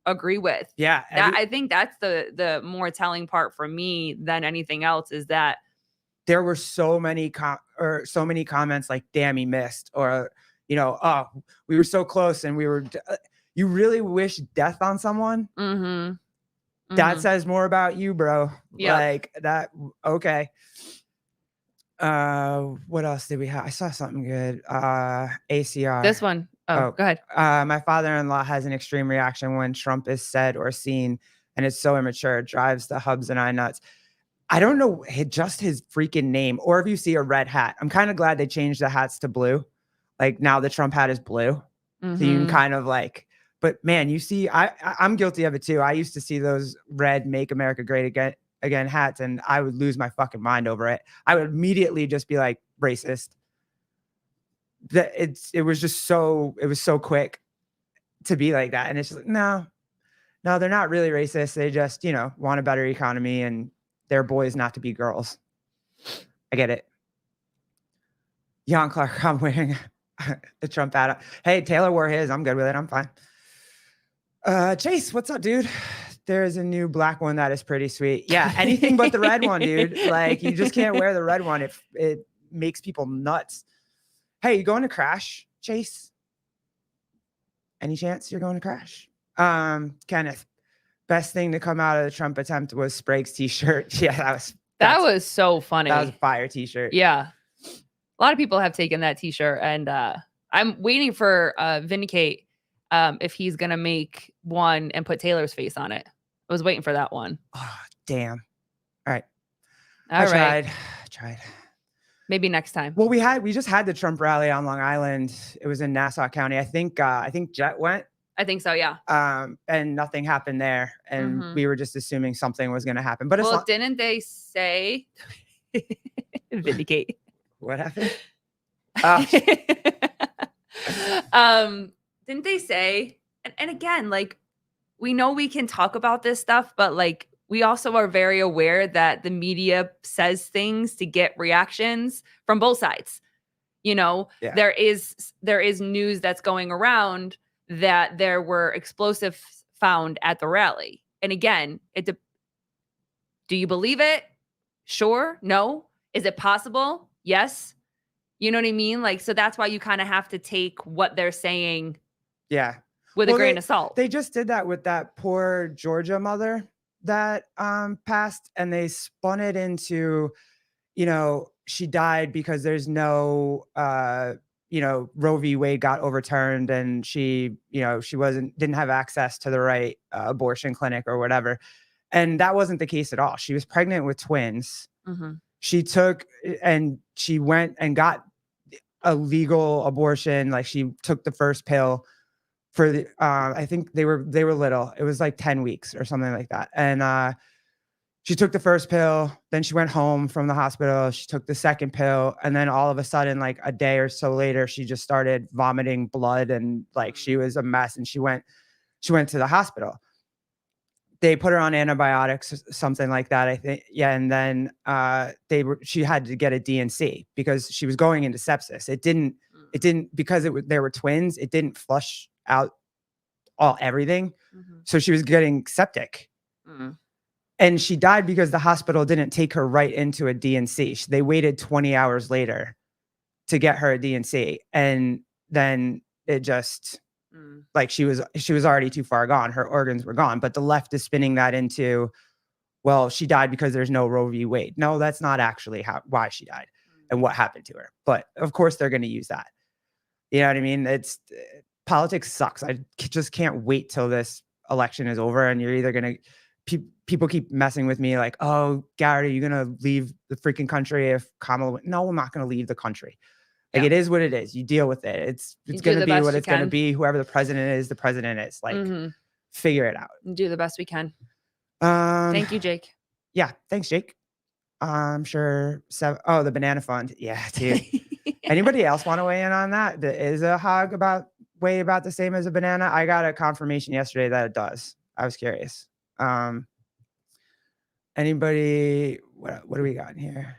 agree with. Yeah. I think that's the more telling part for me than anything else, is that there were so many comments like, damn, he missed, or, oh, we were so close and we were, you really wish death on someone. That says more about you, bro. Yep. Like that. Okay. What else did we have? I saw something good. ACR. This one. Oh, go ahead. My father-in-law has an extreme reaction when Trump is said or seen, and it's so immature. It drives the hubs and I nuts. I don't know just his freaking name, or if you see a red hat. I'm kind of glad they changed the hats to blue. Like, now the Trump hat is blue. So you can kind of like, but man, you see, I'm guilty of it too. I used to see those red "Make America Great Again" hats, and I would lose my fucking mind over it. I would immediately just be like, racist. It was so quick to be like that. And it's just like, no, they're not really racist. They just, want a better economy and their boys not to be girls. I get it. Jan Clark, I'm wearing the Trump hat. Hey, Taylor wore his. I'm good with it. I'm fine. Chase, what's up, dude? There is a new black one that is pretty sweet. Yeah, anything but the red one, dude. Like, you just can't wear the red one. It makes people nuts. Hey, you going to Crash, Chase? Any chance you're going to Crash? Kenneth, best thing to come out of the Trump attempt was Sprague's t-shirt. Yeah, that was so funny. That was a fire t-shirt. Yeah. A lot of people have taken that t-shirt, and I'm waiting for Vindicate if he's gonna make one and put Taylor's face on it. I was waiting for that one. Oh, damn. All right. I tried. Maybe next time. Well, we just had the Trump rally on Long Island. It was in Nassau County. I think Jet went. I think so, yeah. And nothing happened there, and we were just assuming something was going to happen. But didn't they say Vindicate? What happened? Didn't they say? And again, like, we know we can talk about this stuff, but like, we also are very aware that the media says things to get reactions from both sides. There is news that's going around that there were explosives found at the rally. And again, do you believe it? Sure. No. Is it possible? Yes. You know what I mean? Like, so that's why you kind of have to take what they're saying. Yeah. With a grain of salt. They just did that with that poor Georgia mother that passed, and they spun it into, she died because there's no Roe v. Wade got overturned, and she didn't have access to the right abortion clinic or whatever. And that wasn't the case at all. She was pregnant with twins. She went and got a legal abortion. Like, she took the first pill for the, I think they were little. It was like 10 weeks or something like that. And she took the first pill, then she went home from the hospital. She took the second pill, and then all of a sudden, like a day or so later, she just started vomiting blood, and like, she was a mess, and she went to the hospital. They put her on antibiotics, something like that, I think. Yeah. And then she had to get a DNC because she was going into sepsis. It didn't because there were twins. It didn't flush out everything. So she was getting septic. And she died because the hospital didn't take her right into a DNC. They waited 20 hours later to get her a DNC. And then it just Like she was already too far gone. Her organs were gone. But the left is spinning that into, well, she died because there's no Roe v. Wade. No, that's not actually why she died and what happened to her. But of course they're going to use that. You know what I mean? It's politics sucks. I just can't wait till this election is over, and you're either going to people keep messing with me like, oh, Garrett, are you going to leave the freaking country if Kamala? No, I'm not going to leave the country. Like, it is what it is. You deal with it. It's going to be what it's going to be. Whoever the president is, the president is. Like, figure it out. Do the best we can. Thank you, Jake. Yeah, thanks, Jake. I'm sure. The banana fund. Yeah, dude. Anybody else want to weigh in on that? Is a hog weigh about the same as a banana? I got a confirmation yesterday that it does. I was curious. Anybody? What do we got in here?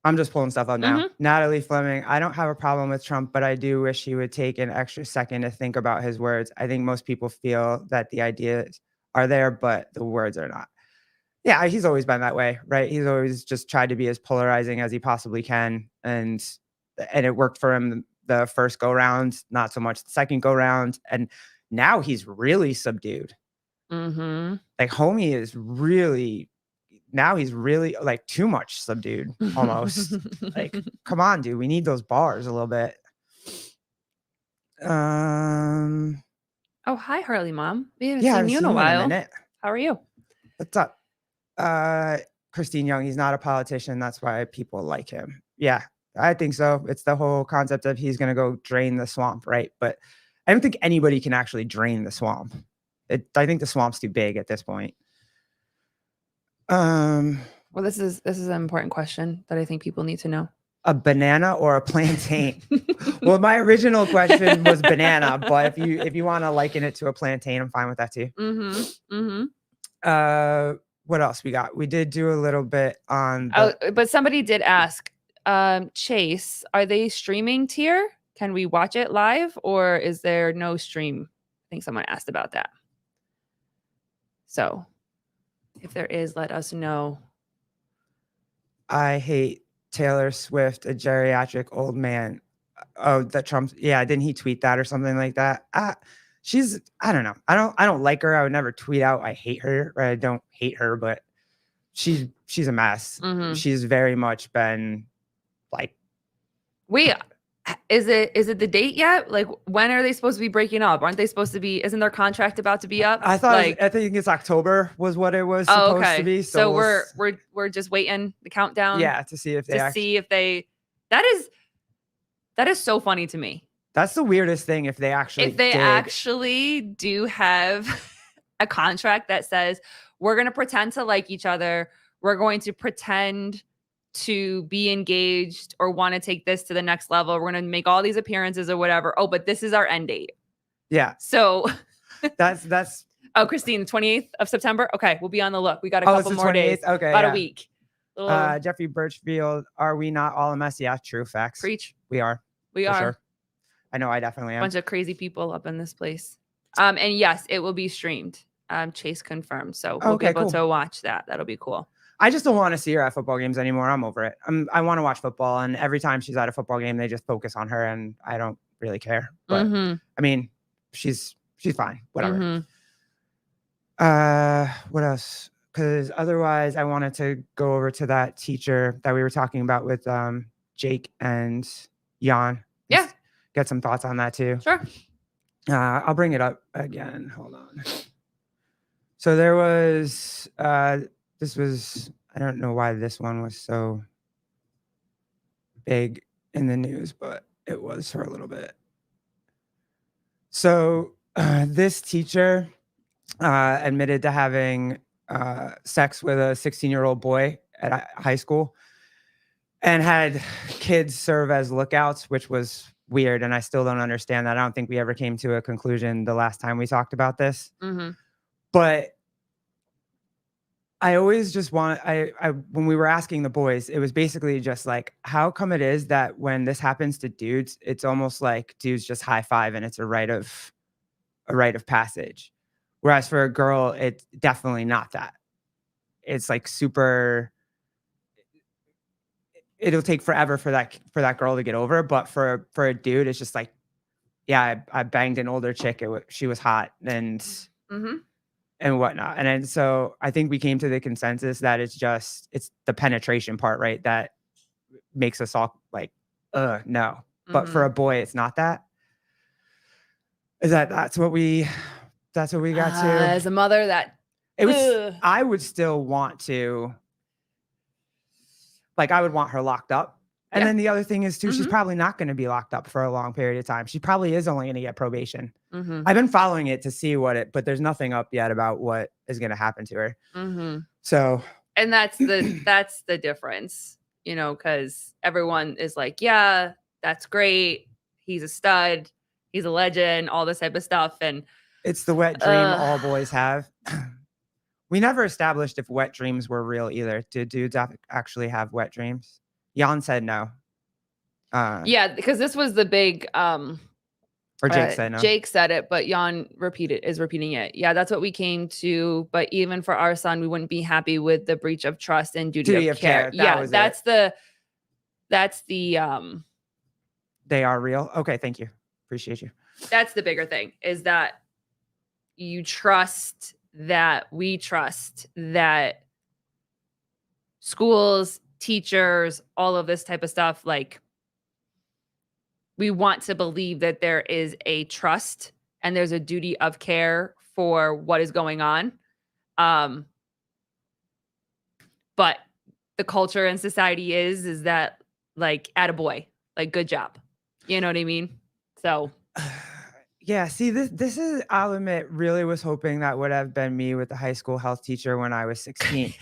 I'm just pulling stuff up now. Natalie Fleming. I don't have a problem with Trump, but I do wish he would take an extra second to think about his words. I think most people feel that the ideas are there, but the words are not. Yeah, he's always been that way, right? He's always just tried to be as polarizing as he possibly can. And it worked for him the first go round, not so much the second go round. And now he's really subdued. Like homie is really, now he's really like too much subdued almost. Like, come on, dude. We need those bars a little bit. Oh, hi, Harley Mom. We haven't seen you in a while. How are you? What's up? Christine Young, he's not a politician. That's why people like him. Yeah, I think so. It's the whole concept of he's going to go drain the swamp, right? But I don't think anybody can actually drain the swamp. I think the swamp's too big at this point. Well, this is an important question that I think people need to know. A banana or a plantain? Well, my original question was banana, but if you want to liken it to a plantain, I'm fine with that too. What else we got? We did do a little bit on but somebody did ask, Chase, are they streaming tier? Can we watch it live or is there no stream? I think someone asked about that. So if there is, let us know. I hate Taylor Swift, a geriatric old man. Oh, that Trump. Yeah, didn't he tweet that or something like that? I don't know. I don't like her. I would never tweet out I hate her. Or I don't hate her, but she's a mess. She's very much been like. Wait, is it the date yet? Like, when are they supposed to be breaking up? Aren't they supposed to be? Isn't their contract about to be up? I thought. I think it's October was what it was supposed to be. So we're just waiting the countdown. Yeah, to see if they. That is so funny to me. That's the weirdest thing. If they actually do have a contract that says we're going to pretend to like each other, we're going to pretend to be engaged or want to take this to the next level, we're going to make all these appearances or whatever. Oh, but this is our end date. Yeah. So that's. Oh, Christine, the 28th of September. Okay, we'll be on the look. We got a couple more days. Okay, about a week. Jeffrey Birchfield, are we not all a mess? Yeah, true facts. Preach. We are. We are. Sure. I know I definitely am. Bunch of crazy people up in this place. And yes, it will be streamed. Chase confirmed. So we'll be able to watch that. That'll be cool. I just don't want to see her at football games anymore. I'm over it. I want to watch football, and every time she's at a football game, they just focus on her, and I don't really care. But I mean, she's fine. Whatever. What else? Because otherwise, I wanted to go over to that teacher that we were talking about with Jake and Jan. Yeah. Get some thoughts on that too. Sure. I'll bring it up again. Hold on. So there was, I don't know why this one was so big in the news, but it was for a little bit. So this teacher admitted to having sex with a 16-year-old boy at high school and had kids serve as lookouts, which was weird. And I still don't understand that. I don't think we ever came to a conclusion the last time we talked about this. But I always just when we were asking the boys, it was basically just like, how come it is that when this happens to dudes, it's almost like dudes just high five and it's a rite of passage. Whereas for a girl, it's definitely not that. It's like super. It'll take forever for that girl to get over, but for a dude, it's just like, yeah, I banged an older chick. She was hot and whatnot. And then so I think we came to the consensus that it's the penetration part, right? That makes us all like, no. But for a boy, it's not that. That's what we got to. As a mother, I would still want to, like, I would want her locked up. And then the other thing is too, she's probably not going to be locked up for a long period of time. She probably is only going to get probation. I've been following it to see but there's nothing up yet about what is going to happen to her. So, and that's the difference, because everyone is like, yeah, that's great. He's a stud. He's a legend, all this type of stuff. And it's the wet dream all boys have. We never established if wet dreams were real either. Did dudes actually have wet dreams? Jan said no. Yeah, because this was the big or Jake said no. Jake said it, but Jan is repeating it. Yeah, that's what we came to. But even for our son, we wouldn't be happy with the breach of trust and duty of care. That's the they are real. Okay, thank you. Appreciate you. That's the bigger thing, is that we trust that schools, teachers, all of this type of stuff, like, we want to believe that there is a trust and there's a duty of care for what is going on. But the culture and society is that, like, attaboy, like, good job. You know what I mean? So yeah, see, this is, I'll admit, really was hoping that would have been me with the high school health teacher when I was 16.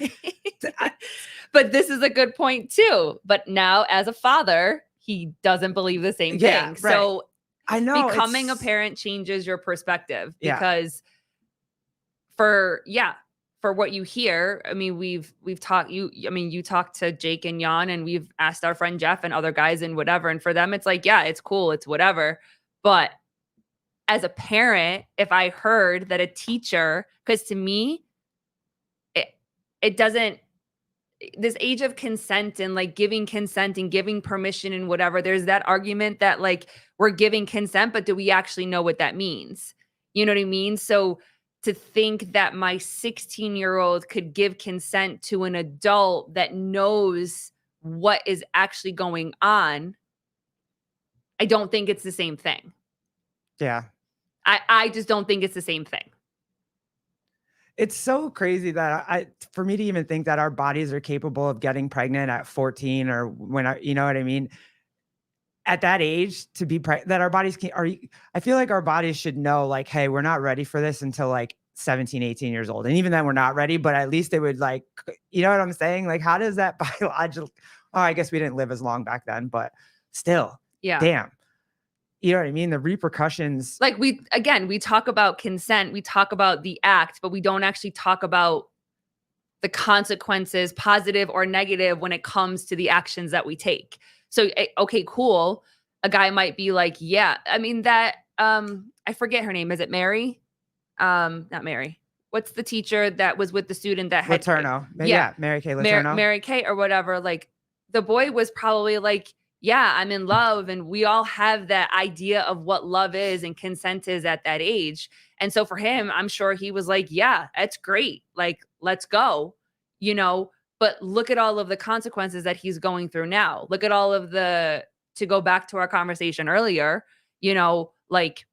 But this is a good point too. But now, as a father, he doesn't believe the same thing. Right. So I know becoming a parent changes your perspective, because for what you hear, I mean, we've talked, you talked to Jake and Jan, and we've asked our friend Jeff and other guys and whatever. And for them, it's like, yeah, it's cool. It's whatever. But as a parent, if I heard that a teacher, because to me, it doesn't, this age of consent and like giving consent and giving permission and whatever, there's that argument that like we're giving consent, but do we actually know what that means? You know what I mean? So to think that my 16-year-old could give consent to an adult that knows what is actually going on, I don't think it's the same thing. Yeah. I just don't think it's the same thing. It's so crazy that for me to even think that our bodies are capable of getting pregnant at 14 or you know what I mean? At that age to be that our bodies I feel like our bodies should know, like, hey, we're not ready for this until like 17, 18 years old. And even then we're not ready, but at least it would, like, you know what I'm saying? Like, how does that biological, I guess we didn't live as long back then, but still, damn. You know what I mean? The repercussions. Like, we talk about consent, we talk about the act, but we don't actually talk about the consequences, positive or negative, when it comes to the actions that we take. So, okay, cool. A guy might be like, yeah, I mean, that, I forget her name. Is it Mary? Not Mary. What's the teacher that was with the student that had Letourneau? Yeah, Mary Kay Letourneau. Mary Kay or whatever. Like, the boy was probably like, yeah, I'm in love. And we all have that idea of what love is and consent is at that age. And so for him, I'm sure he was like, yeah, that's great. Like, let's go, but look at all of the consequences that he's going through now. Look at all of to go back to our conversation earlier, like,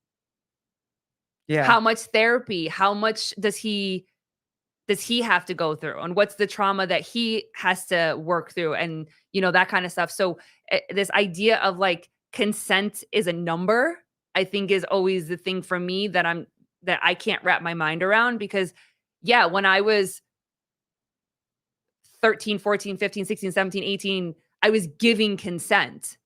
how much therapy, how much does he have to go through, and what's the trauma that he has to work through, and that kind of stuff. So this idea of like consent is a number, I think, is always the thing for me that I can't wrap my mind around, because when I was 13, 14, 15, 16, 17, 18, I was giving consent.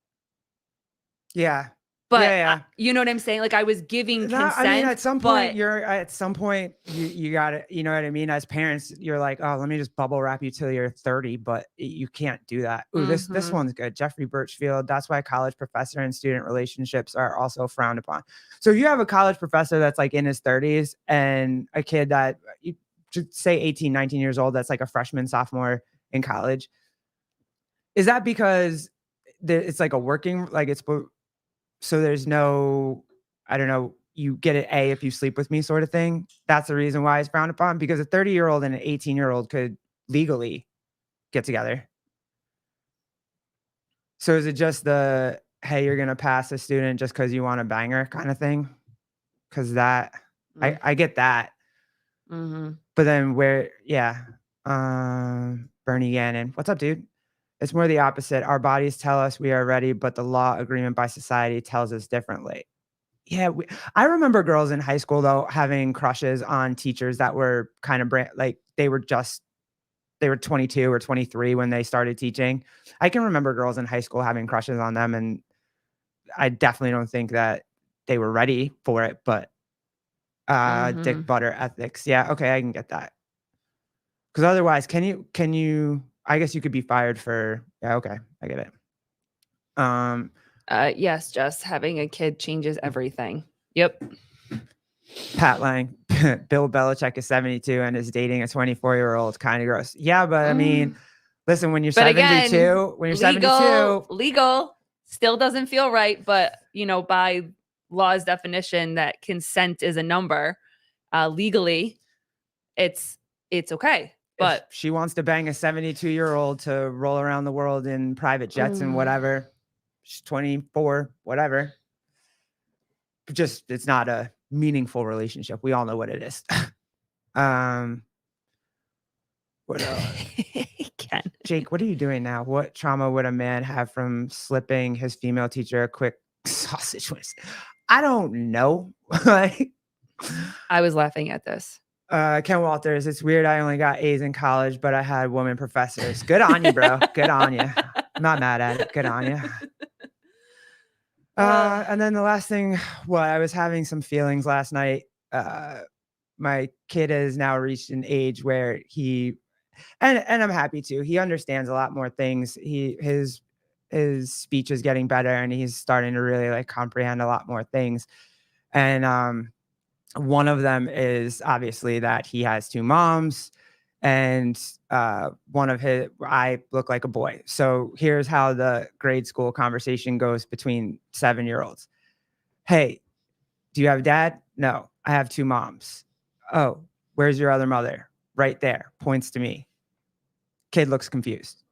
Yeah. But you know what I'm saying? Like, I was giving consent. I mean, at some point you got it. You know what I mean? As parents, you're like, oh, let me just bubble wrap you till you're 30, but you can't do that. Ooh, this one's good. Jeffrey Birchfield. That's why college professor and student relationships are also frowned upon. So if you have a college professor that's like in his 30s and a kid that you should say 18, 19 years old, that's like a freshman, sophomore in college, is that because it's like a working, like, it's, so there's no, I don't know, you get an A if you sleep with me sort of thing. That's the reason why it's frowned upon, because a 30-year-old and an 18-year-old could legally get together. So is it just the, hey, you're gonna pass a student just because you want a banger kind of thing? Because that I get that. Mm-hmm. But then Bernie Gannon. What's up, dude? It's more the opposite. Our bodies tell us we are ready, but the law agreement by society tells us differently. Yeah, I remember girls in high school though having crushes on teachers that were kind of like they were 22 or 23 when they started teaching. I can remember girls in high school having crushes on them, and I definitely don't think that they were ready for it, but dick butter ethics. Yeah, okay, I can get that. Because otherwise, can you I guess you could be fired for, yeah, okay, I get it. Yes, just having a kid changes everything. Yep. Pat Lang, Bill Belichick is 72 and is dating a 24-year-old. Kind of gross. Yeah, but I mean, listen, when you're But 72, again, when you're 72, legal still doesn't feel right. But by law's definition, that consent is a number. Legally, it's okay. But if she wants to bang a 72-year-old to roll around the world in private jets and whatever, she's 24, whatever. Just it's not a meaningful relationship. We all know what it is. What Ken. Jake, what are you doing now? What trauma would a man have from slipping his female teacher a quick sausage twist? I don't know. Like, I was laughing at this. Ken Walters, it's weird. I only got A's in college, but I had woman professors. Good on you, bro. Good on you. I'm not mad at it. Good on you. And then the last thing, I was having some feelings last night. My kid has now reached an age where and I'm happy to. He understands a lot more things. His speech is getting better, and he's starting to really like comprehend a lot more things. And one of them is obviously that he has two moms, and I look like a boy. So here's how the grade school conversation goes between 7-year-olds. Hey, do you have a dad? No, I have two moms. Oh, where's your other mother? Right there. Points to me. Kid looks confused.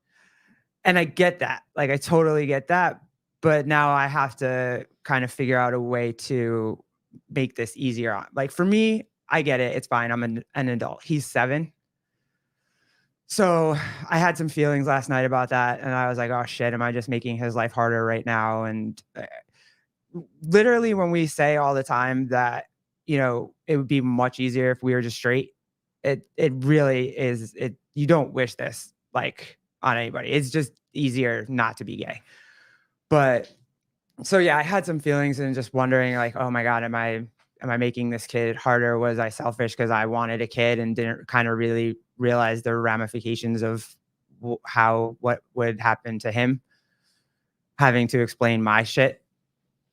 And I get that. Like, I totally get that. But now I have to kind of figure out a way to make this easier. Like, for me, I get it. It's fine. I'm an adult. He's 7. So I had some feelings last night about that. And I was like, oh, shit, am I just making his life harder right now? And literally, when we say all the time that, it would be much easier if we were just straight, it really is. You don't wish this like on anybody. It's just easier not to be gay. But so yeah, I had some feelings and just wondering like, oh my God, am I making this kid harder? Was I selfish because I wanted a kid and didn't kind of really realize the ramifications of what would happen to him having to explain my shit?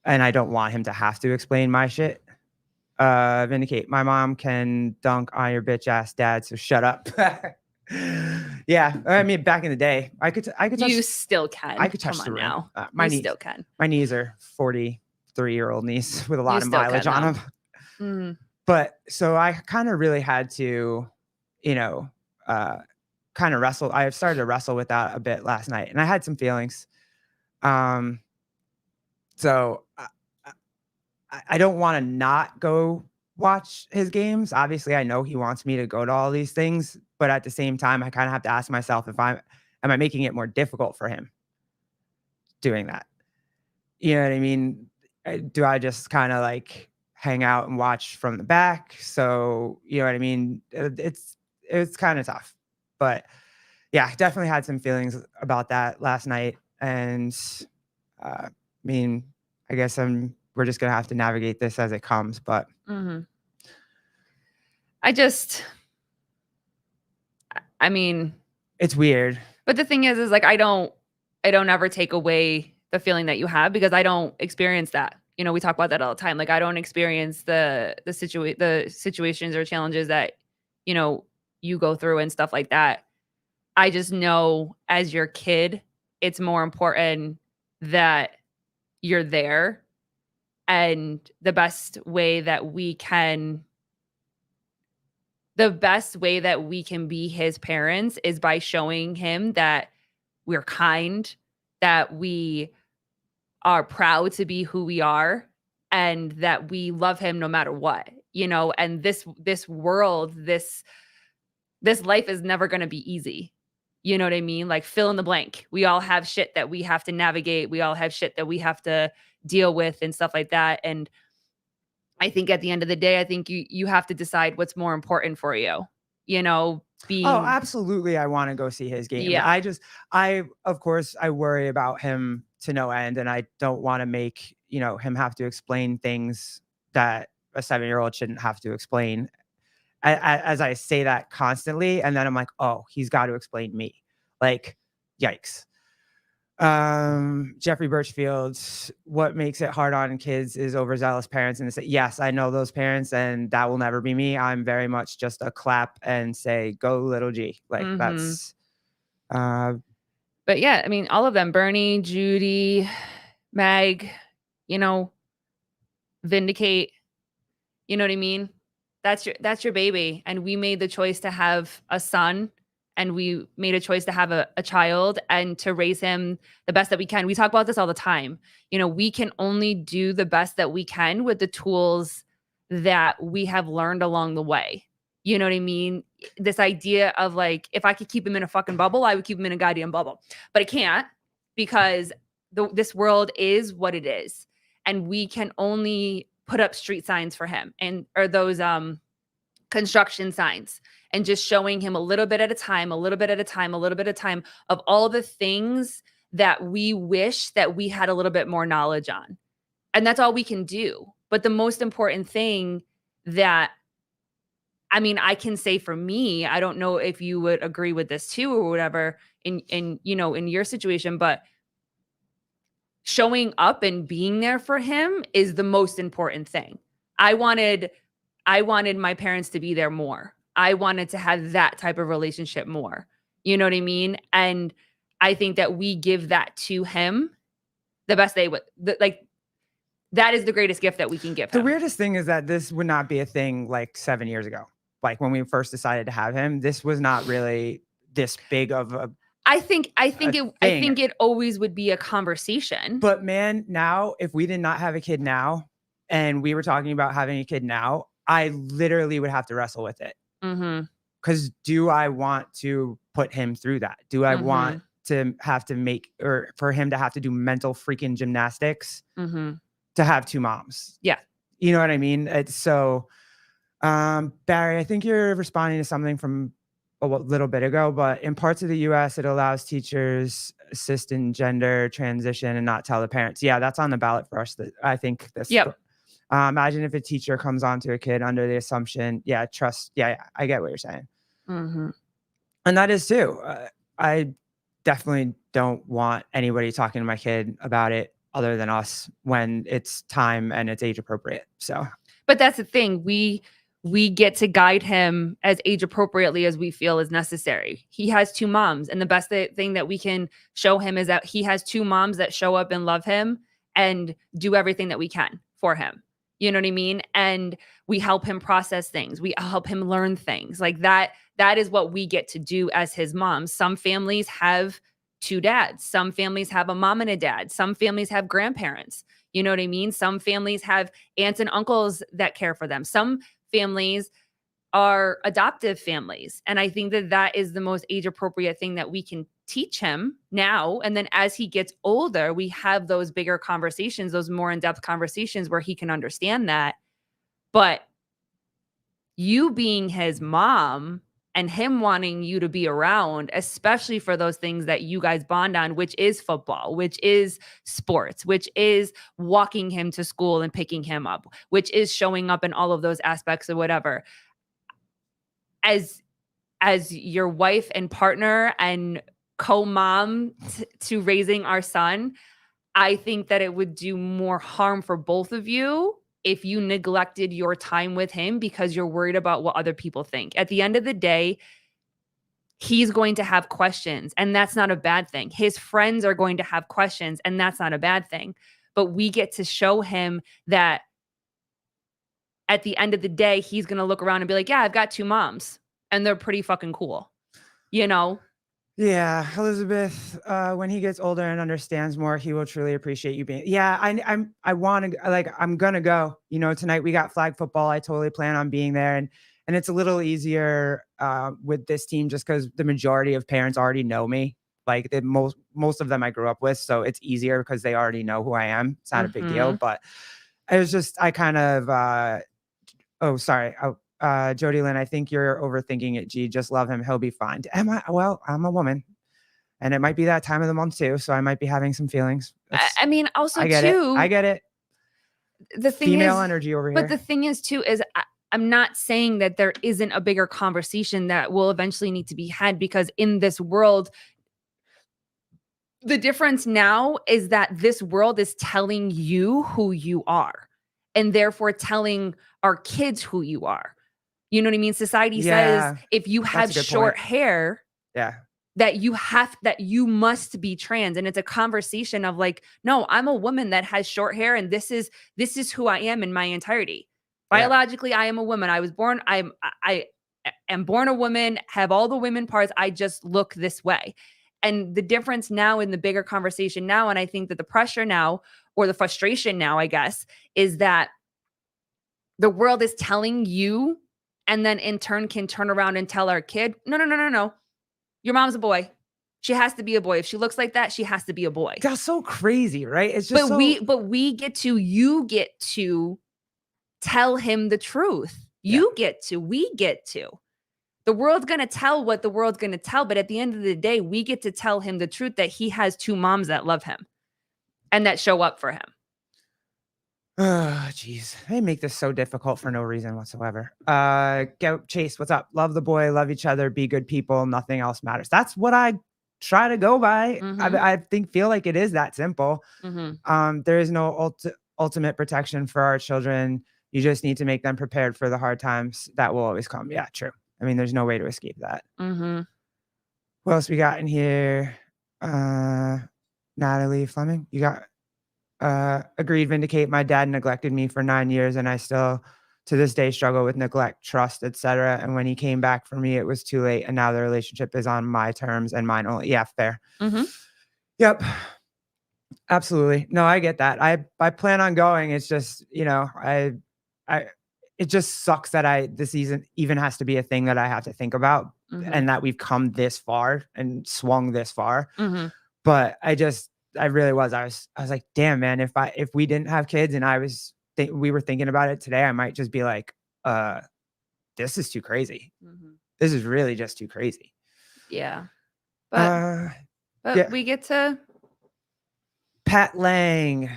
And I don't want him to have to explain my shit. Vindicate. My mom can dunk on your bitch ass dad, so shut up. Yeah, I mean, back in the day, I could. You still can. I could touch the room. Now. My knees still can. My knees are 43-year-old knees with a lot of mileage on them. But so I kind of really had to, kind of wrestle. I started to wrestle with that a bit last night, and I had some feelings. So I don't want to not go watch his games. Obviously, I know he wants me to go to all these things, but at the same time, I kind of have to ask myself am I making it more difficult for him doing that? You know what I mean? Do I just kind of like hang out and watch from the back? So, you know what I mean? It's kind of tough, but yeah, definitely had some feelings about that last night. And I mean, I guess we're just going to have to navigate this as it comes, but I mean, it's weird. But the thing is like, I don't ever take away the feeling that you have because I don't experience that. We talk about that all the time. Like, I don't experience the situations or challenges that, you go through and stuff like that. I just know as your kid, it's more important that you're there And the best way that we can be his parents is by showing him that we're kind, that we are proud to be who we are, and that we love him no matter what, and this world, this life is never going to be easy. You know what I mean? Like, fill in the blank. We all have shit that we have to navigate. We all have shit that we have to deal with and stuff like that. And I think at the end of the day, I think you have to decide what's more important for you, being. Oh, absolutely. I want to go see his games. Yeah. Of course, I worry about him to no end, and I don't want to make, him have to explain things that a 7-year-old shouldn't have to explain. As I say that constantly, and then I'm like, oh, he's got to explain me. Like, yikes. Jeffrey Birchfield, what makes it hard on kids is overzealous parents. And say, yes, I know those parents, and that will never be me. I'm very much just a clap and say, go little G. Like, that's but yeah, I mean, all of them, Bernie, Judy, Meg, Vindicate, you know what I mean? That's your baby. And we made the choice to have a son, and we made a choice to have a child and to raise him the best that we can. We talk about this all the time. We can only do the best that we can with the tools that we have learned along the way. You know what I mean? This idea of like, if I could keep him in a fucking bubble, I would keep him in a goddamn bubble. But I can't, because this world is what it is. And we can only put up street signs for him, or those construction signs, and just showing him a little bit at a time, a little bit at a time, a little bit at a time, of all the things that we wish that we had a little bit more knowledge on. And that's all we can do. But the most important thing that, I mean, I can say for me, I don't know if you would agree with this too or whatever in your situation, but showing up and being there for him is the most important thing. I wanted my parents to be there more. I wanted to have that type of relationship more. You know what I mean? And I think that we give that to him the best they would. That is the greatest gift that we can give him. The weirdest thing is that this would not be a thing like 7 years ago. Like, when we first decided to have him, this was not really this big of a I think it always would be a conversation. But man, now, if we did not have a kid now and we were talking about having a kid now, I literally would have to wrestle with it. Because do I want to put him through that? Do I want to have to make, or for him to have to do mental freaking gymnastics to have 2 moms? Yeah. You know what I mean? It's so, Barry, I think you're responding to something from a little bit ago, but in parts of the US, it allows teachers assist in gender transition and not tell the parents. Yeah, that's on the ballot for us. I think this. Yep. Imagine if a teacher comes onto a kid under the assumption, trust. Yeah, I get what you're saying. And that is too. I definitely don't want anybody talking to my kid about it other than us when it's time and it's age appropriate. So, but that's the thing. We get to guide him as age appropriately as we feel is necessary. He has 2 moms, and the best thing that we can show him is that he has 2 moms that show up and love him and do everything that we can for him. You know what I mean? And we help him process things. We help him learn things like that. That is what we get to do as his moms. Some families have 2 dads. Some families have a mom and a dad. Some families have grandparents. You know what I mean? Some families have aunts and uncles that care for them. Some families are adoptive families. And I think that is the most age appropriate thing that we can teach him now. And then as he gets older, we have those bigger conversations, those more in-depth conversations where he can understand that. But you being his mom and him wanting you to be around, especially for those things that you guys bond on, which is football, which is sports, which is walking him to school and picking him up, which is showing up in all of those aspects or whatever. As your wife and partner and co-mom to raising our son, I think that it would do more harm for both of you if you neglected your time with him because you're worried about what other people think. At the end of the day, he's going to have questions, and that's not a bad thing. His friends are going to have questions, and that's not a bad thing. but we get to show him that at the end of the day, he's going to look around and be like, yeah, I've got 2 moms and they're pretty fucking cool, you know? Yeah, Elizabeth, when he gets older and understands more, he will truly appreciate you being. Yeah, I want to, like, I'm gonna go. You know, tonight we got flag football. I totally plan on being there, and it's a little easier with this team just because the majority of parents already know me. Like most of them I grew up with, so it's easier because they already know who I am. It's not a big deal, but it was just I kind of. Oh, sorry. Jody Lynn, I think you're overthinking it. G, just love him. He'll be fine. Am I? Well, I'm a woman, and it might be that time of the month too, so I might be having some feelings. I mean, also I get too, it. I get it. The thing Female is, energy over here. but the thing is too, is I'm not saying that there isn't a bigger conversation that will eventually need to be had, because in this world, the difference now is that this world is telling you who you are, and therefore telling our kids who you are. You know what I mean? Society says if you have short hair, that you must be trans. And it's a conversation of like, no, I'm a woman that has short hair, and this is who I am in my entirety. Biologically, I am a woman. I am born a woman, have all the women parts. I just look this way. And the difference now in the bigger conversation now, and I think that the pressure now, or the frustration now, I guess, is that the world is telling you, and then in turn can turn around and tell our kid, no. Your mom's a boy. She has to be a boy. If she looks like that, she has to be a boy. That's so crazy, right? It's just you get to tell him the truth. We get to. The world's going to tell what the world's going to tell, but at the end of the day, we get to tell him the truth that he has 2 moms that love him and that show up for him. Oh, geez. They make this so difficult for no reason whatsoever. Chase, what's up? Love the boy, love each other, be good people. Nothing else matters. That's what I try to go by. I feel like it is that simple. There is no ultimate protection for our children. You just need to make them prepared for the hard times that will always come. Yeah, true. I mean, there's no way to escape that. What else we got in here? Natalie Fleming, you got agreed, vindicate. My dad neglected me for 9 years, and I still to this day struggle with neglect, trust, etc. And when he came back for me, it was too late, and now the relationship is on my terms and mine only. Yeah, fair. Yep, absolutely. No, I get that. I plan on going. It's just, you know, it just sucks that this season even has to be a thing that I have to think about, and that we've come this far and swung this far. But I really was. I was like, damn, man, if we didn't have kids and we were thinking about it today, I might just be like, this is too crazy. This is really just too crazy. Yeah. But we get to. Pat Lang.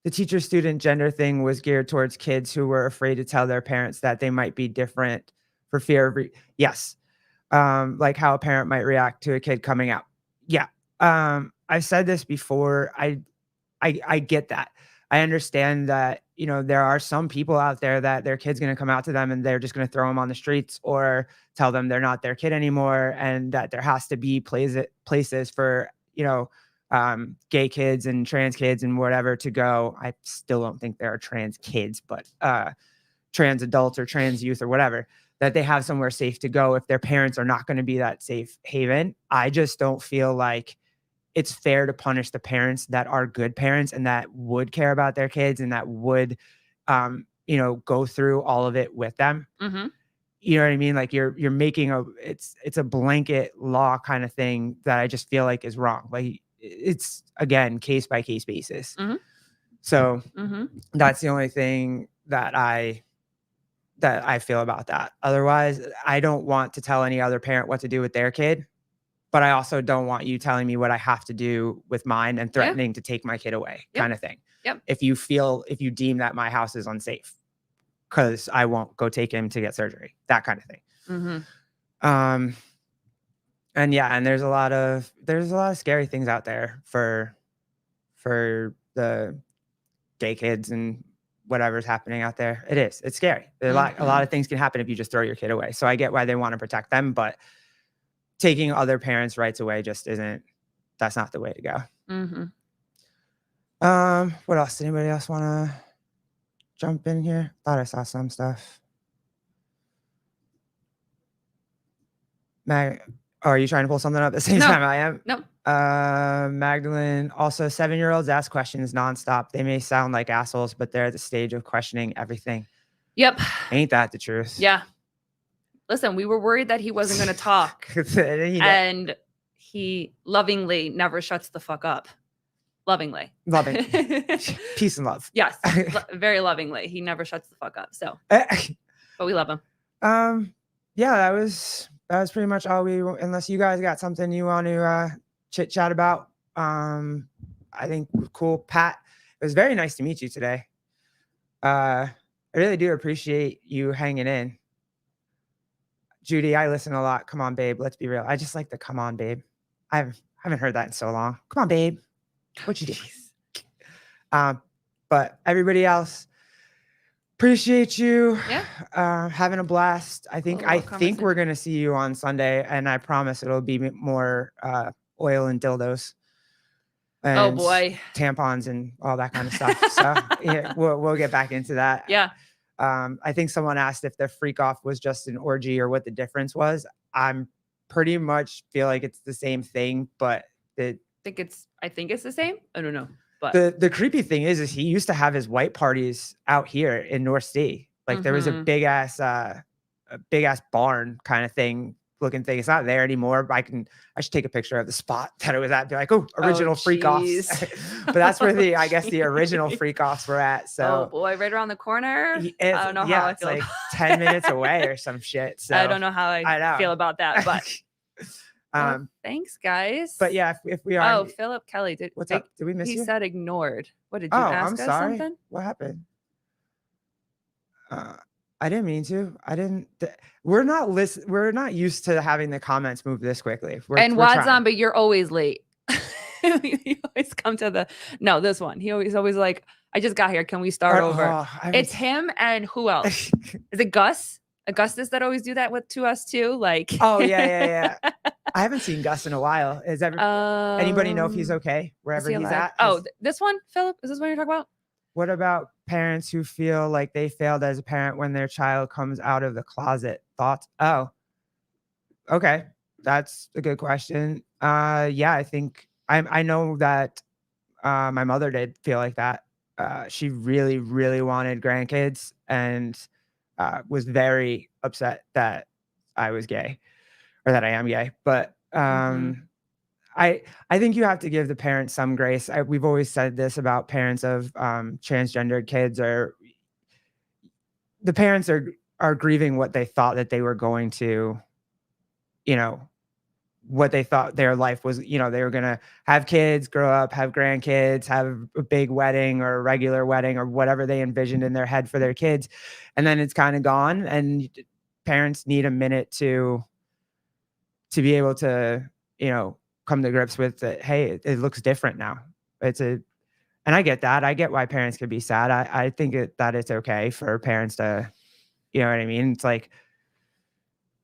The teacher-student gender thing was geared towards kids who were afraid to tell their parents that they might be different for fear of yes. Like how a parent might react to a kid coming out. Yeah. I've said this before. I get that. I understand that, you know, there are some people out there that their kid's going to come out to them and they're just going to throw them on the streets or tell them they're not their kid anymore, and that there has to be places for, you know, gay kids and trans kids and whatever to go. I still don't think there are trans kids, but trans adults or trans youth or whatever, that they have somewhere safe to go if their parents are not going to be that safe haven. I just don't feel like it's fair to punish the parents that are good parents and that would care about their kids and that would, you know, go through all of it with them. You know what I mean? Like you're making it's a blanket law kind of thing that I just feel like is wrong. Like it's, again, case by case basis. So that's the only thing that I feel about that. Otherwise, I don't want to tell any other parent what to do with their kid, but I also don't want you telling me what I have to do with mine and threatening to take my kid away, kind of thing. If you deem that my house is unsafe, because I won't go take him to get surgery, that kind of thing. And yeah, and there's a lot of scary things out there for the gay kids and whatever's happening out there. It's scary. A lot of things can happen if you just throw your kid away. So I get why they want to protect them, but taking other parents' rights away just that's not the way to go. What else? Anybody else want to jump in here? Thought I saw some stuff. Are you trying to pull something up at the same time I am? No. Magdalene, also 7-year-olds ask questions nonstop. They may sound like assholes, but they're at the stage of questioning everything. Yep. Ain't that the truth? Yeah. Listen, we were worried that he wasn't going to talk. And he lovingly never shuts the fuck up. Lovingly. Loving. Peace and love. Yes. Very lovingly. He never shuts the fuck up. So, but we love him. Yeah, that was pretty much all unless you guys got something you want to chit chat about. I think cool. Pat, it was very nice to meet you today. I really do appreciate you hanging in. Judy, I listen a lot. Come on, babe. Let's be real. I just like the come on, babe. I haven't heard that in so long. Come on, babe. What you do? But everybody else, appreciate you. Yeah. Having a blast. I think we're gonna see you on Sunday, and I promise it'll be more oil and dildos. And oh boy, tampons and all that kind of stuff. So yeah, we'll get back into that. Yeah. I think someone asked if the freak off was just an orgy or what the difference was. I'm pretty much feel like it's the same thing, but I think it's the same. I don't know. But the creepy thing is he used to have his white parties out here in North Sea. Like there was a big ass barn kind of thing looking thing. It's not there anymore. But I should take a picture of the spot that it was at. Be like, oh, original freak offs. But that's where the original freak offs were at. So oh boy, right around the corner. I don't know how I feel. Like 10 minutes away or some shit. So I don't know how I feel about that, but well, thanks guys. But yeah, if we are. Oh, Philip Kelly what's up? Did we miss you? He said ignored. What did you ask us something? What happened? I didn't mean to. I didn't. We're not used to having the comments move this quickly. Wadzon, but you're always late. You always come to this one. He always like, I just got here. Can we start over? It's him and who else? Is it Gus? Augustus that always do that to us too? Like, oh yeah. I haven't seen Gus in a while. Is anybody know if he's okay wherever he's at? Oh, this one, Philip? Is this what you're talking about? What about parents who feel like they failed as a parent when their child comes out of the closet? Thoughts? Oh, okay. That's a good question. Yeah, I think I know that my mother did feel like that. She really, really wanted grandkids and was very upset that I was gay or that I am gay. But I think you have to give the parents some grace. We've always said this about parents of transgendered kids, or the parents are grieving what they thought that they were going to, what they thought their life was, they were going to have kids, grow up, have grandkids, have a big wedding or a regular wedding or whatever they envisioned in their head for their kids. And then it's kind of gone, and parents need a minute to be able to, come to grips with that. Hey, it looks different now. And I get that. I get why parents could be sad. I think that it's okay for parents to, you know what I mean? It's like,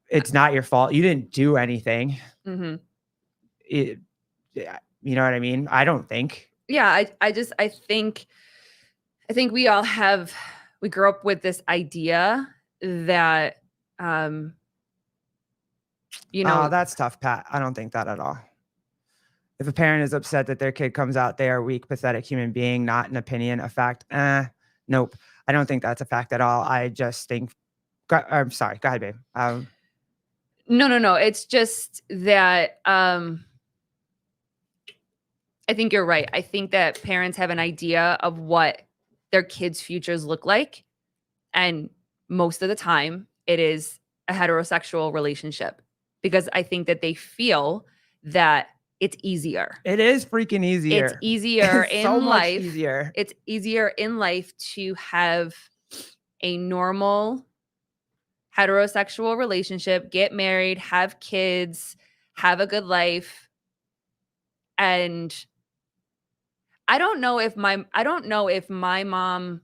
it's not your fault. You didn't do anything. You know what I mean? I don't think. Yeah. I think we all we grew up with this idea that, that's tough, Pat. I don't think that at all. If a parent is upset that their kid comes out, they are a weak, pathetic human being, not an opinion, a fact. Nope. I don't think that's a fact at all. I just think, I'm sorry. Go ahead, babe. No. It's just that I think you're right. I think that parents have an idea of what their kids' futures look like. And most of the time, it is a heterosexual relationship, because I think that they feel that it's easier. It is freaking easier. It's easier in so life. Much easier. It's easier in life to have a normal heterosexual relationship, get married, have kids, have a good life. And I don't know if my mom.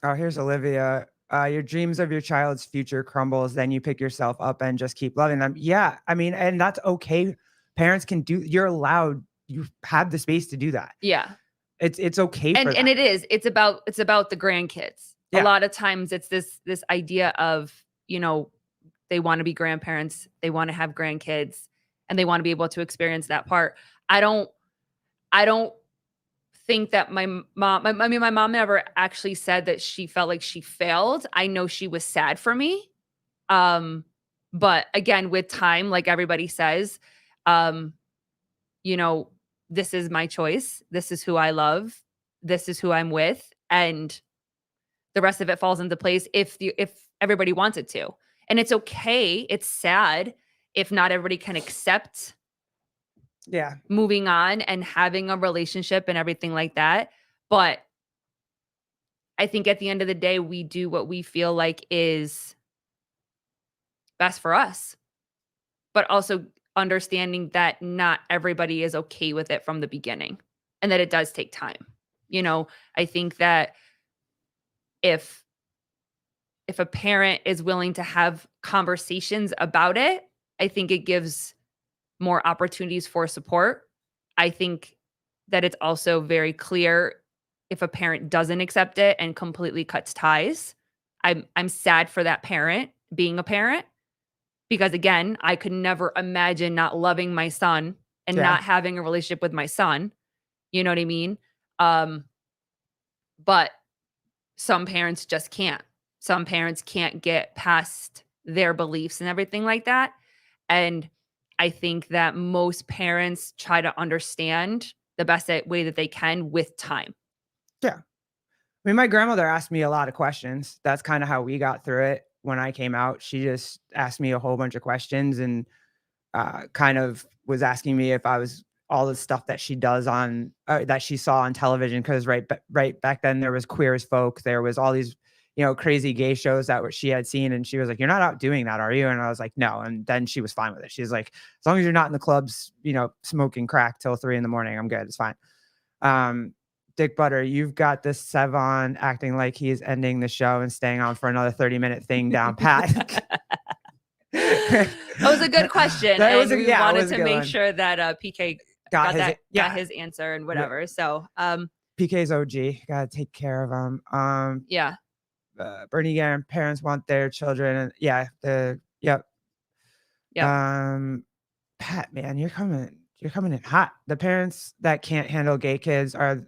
Oh, here's Olivia. Your dreams of your child's future crumbles, then you pick yourself up and just keep loving them. Yeah, I mean, and that's okay. Parents can you're allowed, you have the space to do that. Yeah. It's okay for that. And it's about the grandkids. A lot of times it's this idea of, they want to be grandparents, they want to have grandkids, and they want to be able to experience that part. I don't think that my mom never actually said that she felt like she failed. I know she was sad for me. But again, with time, like everybody says, this is my choice. This is who I love. This is who I'm with. And the rest of it falls into place if everybody wants it to. And it's okay. It's sad if not everybody can accept moving on and having a relationship and everything like that. But I think at the end of the day, we do what we feel like is best for us, but also understanding that not everybody is okay with it from the beginning and that it does take time. I think that if a parent is willing to have conversations about it, I think it gives more opportunities for support. I think that it's also very clear if a parent doesn't accept it and completely cuts ties. I'm sad for that parent being a parent because, again, I could never imagine not loving my son and not having a relationship with my son. You know what I mean? But some parents just can't. Some parents can't get past their beliefs and everything like that. And I think that most parents try to understand the best way that they can with time. Yeah. I mean, my grandmother asked me a lot of questions. That's kind of how we got through it when I came out. She just asked me a whole bunch of questions and kind of was asking me if I was all the stuff that she does on that she saw on television. Because right back then there was Queer as Folk. There was all these crazy gay shows that she had seen, and she was like, "You're not out doing that, are you?" And I was like, "No." And then she was fine with it. She's like, "As long as you're not in the clubs, smoking crack till 3 a.m, I'm good. It's fine." Dick Butter, you've got this Sevon acting like he's ending the show and staying on for another 30-minute thing down pat. That was a good question. We wanted to make sure that PK got his answer and whatever. Yeah. So PK's OG. Gotta take care of him. Bernie Garand, parents want their children. And Pat, man, you're coming in hot. The parents that can't handle gay kids are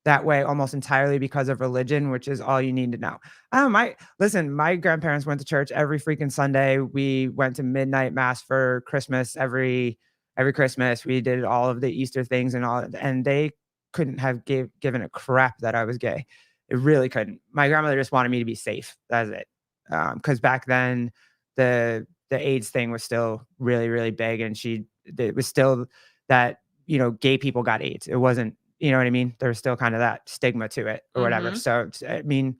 that way almost entirely because of religion, which is all you need to know. My grandparents went to church every freaking Sunday. We went to midnight mass for Christmas every Christmas. We did all of the Easter things and they couldn't have given a crap that I was gay. It really couldn't. My grandmother just wanted me to be safe. That's it. Because back then the AIDS thing was still really, really big, and it was still that gay people got AIDS. It wasn't. You know what I mean? There's still kind of that stigma to it or whatever. So, I mean,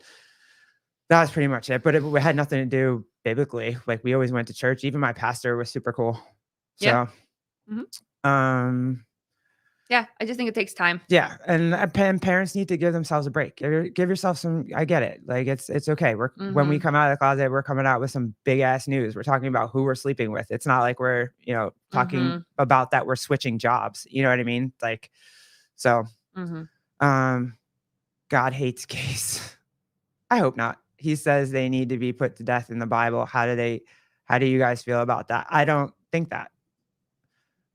that was pretty much it. But it had nothing to do biblically. Like, we always went to church. Even my pastor was super cool. So, yeah, I just think it takes time. Yeah. And parents need to give themselves a break. Give yourself some, I get it. Like, it's okay. When we come out of the closet, we're coming out with some big ass news. We're talking about who we're sleeping with. It's not like we're, talking about that we're switching jobs. You know what I mean? Like, so, God hates gays. I hope not. He says they need to be put to death in the Bible. How do you guys feel about that? I don't think that.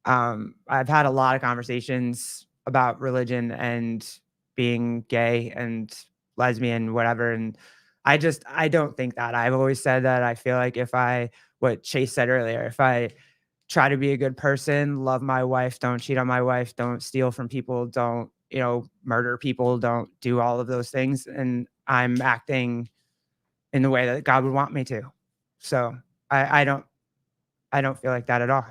I've had a lot of conversations about religion and being gay and lesbian, whatever. And I don't think that. I've always said that I feel like what Chase said earlier, if I try to be a good person, love my wife, don't cheat on my wife, don't steal from people, don't, murder people, don't do all of those things, and I'm acting in the way that God would want me to. So I don't feel like that at all.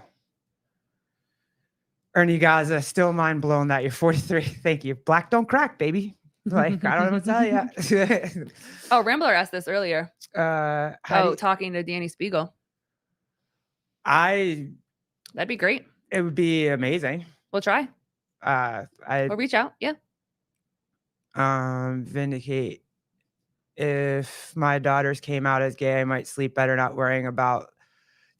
Ernie Gaza, still mind blown that you're 43. Thank you. Black don't crack, baby. Like, I don't know what to tell you. Oh, Rambler asked this earlier. Talking to Danny Spiegel. That'd be great. It would be amazing. We'll try. We'll reach out. Yeah. Vindicate. If my daughters came out as gay, I might sleep better not worrying about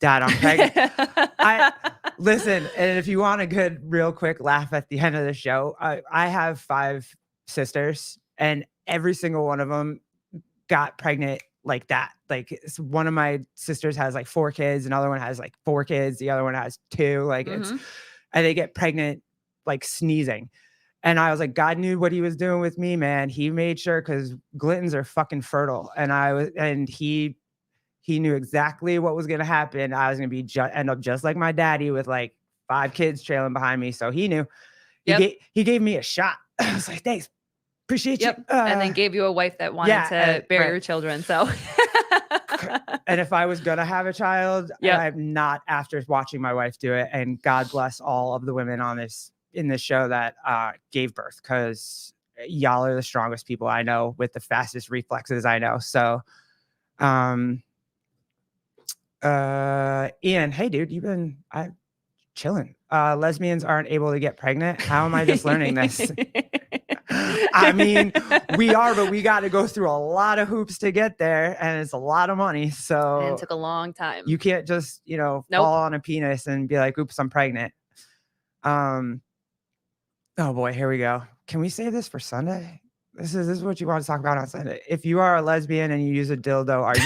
Dad, I'm pregnant. Listen, and if you want a good, real quick laugh at the end of the show, I have 5 sisters, and every single one of them got pregnant like that. Like one of my sisters has like 4 kids, another one has like 4 kids, the other one has 2. Like it's, and they get pregnant like sneezing. And I was like, God knew what he was doing with me, man. He made sure, because Glintons are fucking fertile, and he knew exactly what was gonna happen. I was gonna be end up just like my daddy with like 5 kids trailing behind me. So he knew. He gave me a shot. I was like, thanks, appreciate you. And then gave you a wife that wanted to bear your children. So, and if I was gonna have a child, I'm not after watching my wife do it. And God bless all of the women in this show that gave birth, because y'all are the strongest people I know with the fastest reflexes I know. So, Ian, hey dude, you've been chilling. Lesbians aren't able to get pregnant. How am I just learning this? I mean, we are, but we got to go through a lot of hoops to get there, and it's a lot of money. So and it took a long time. You can't just, fall on a penis and be like, oops, I'm pregnant. Oh boy, here we go. Can we save this for Sunday? This is what you want to talk about on Sunday. If you are a lesbian and you use a dildo, are you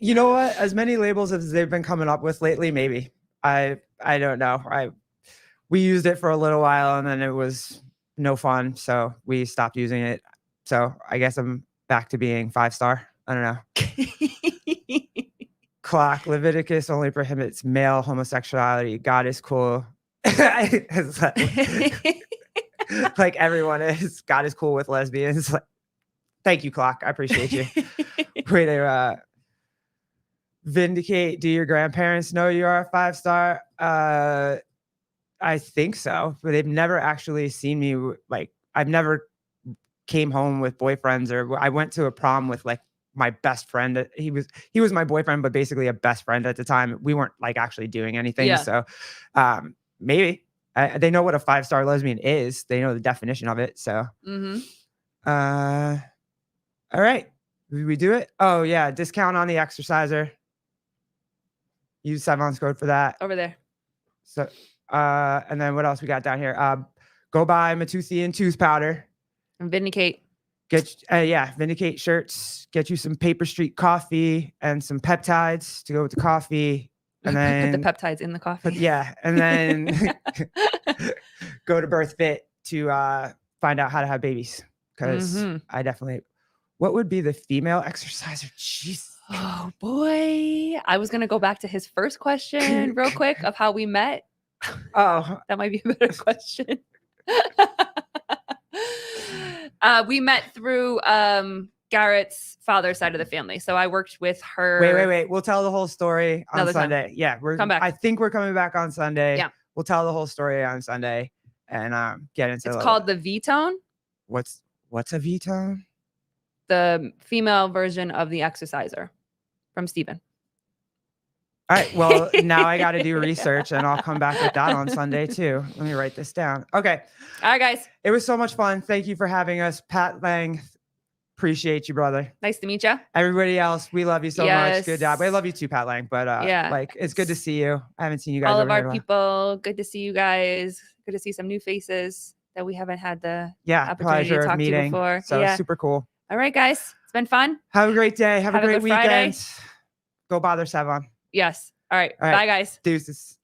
you know what? As many labels as they've been coming up with lately, maybe. I don't know. We used it for a little while, and then it was no fun, so we stopped using it. So I guess I'm back to being 5-star. I don't know. Clock. Leviticus only prohibits male homosexuality. God is cool. Like everyone is. God is cool with lesbians. Thank you, Clock. I appreciate you. Way to vindicate. Do your grandparents know you are a 5-star? I think so, but they've never actually seen me. Like, I've never came home with boyfriends, or I went to a prom with like my best friend. He was my boyfriend, but basically a best friend at the time. We weren't like actually doing anything. Yeah. So maybe they know what a 5-star lesbian is. They know the definition of it. So, all right. Did we do it? Oh yeah. Discount on the exerciser. Use Savon's code for that. Over there. So, and then what else we got down here? Go buy Matuthian Tooth Powder. And Vindicate. Vindicate shirts. Get you some Paper Street coffee and some peptides to go with the coffee. And then put the peptides in the coffee. And then go to BirthFit to find out how to have babies. Because I definitely. What would be the female exerciser? Jeez. Oh boy. I was going to go back to his first question real quick of how we met. Oh, that might be a better question. We met through Garrett's father's side of the family. So I worked with her. Wait. We'll tell the whole story on Sunday. Time. Yeah, come back. I think we're coming back on Sunday. Yeah. We'll tell the whole story on Sunday and get into It's called the V-tone. What's a V-tone? The female version of the exerciser from Steven. All right. Well, now I got to do research, and I'll come back with that on Sunday too. Let me write this down. Okay. All right, guys. It was so much fun. Thank you for having us. Pat Lang, appreciate you, brother. Nice to meet you. Everybody else, we love you so much. Good job. I love you too, Pat Lang. But like, it's good to see you. I haven't seen you guys. All of our people. Good to see you guys. Good to see some new faces that we haven't had the opportunity to talk to before. So super cool. All right, guys. It's been fun. Have a great day. Have a great weekend. Friday. Go bother Savon. Yes. All right. Bye, guys. Deuces.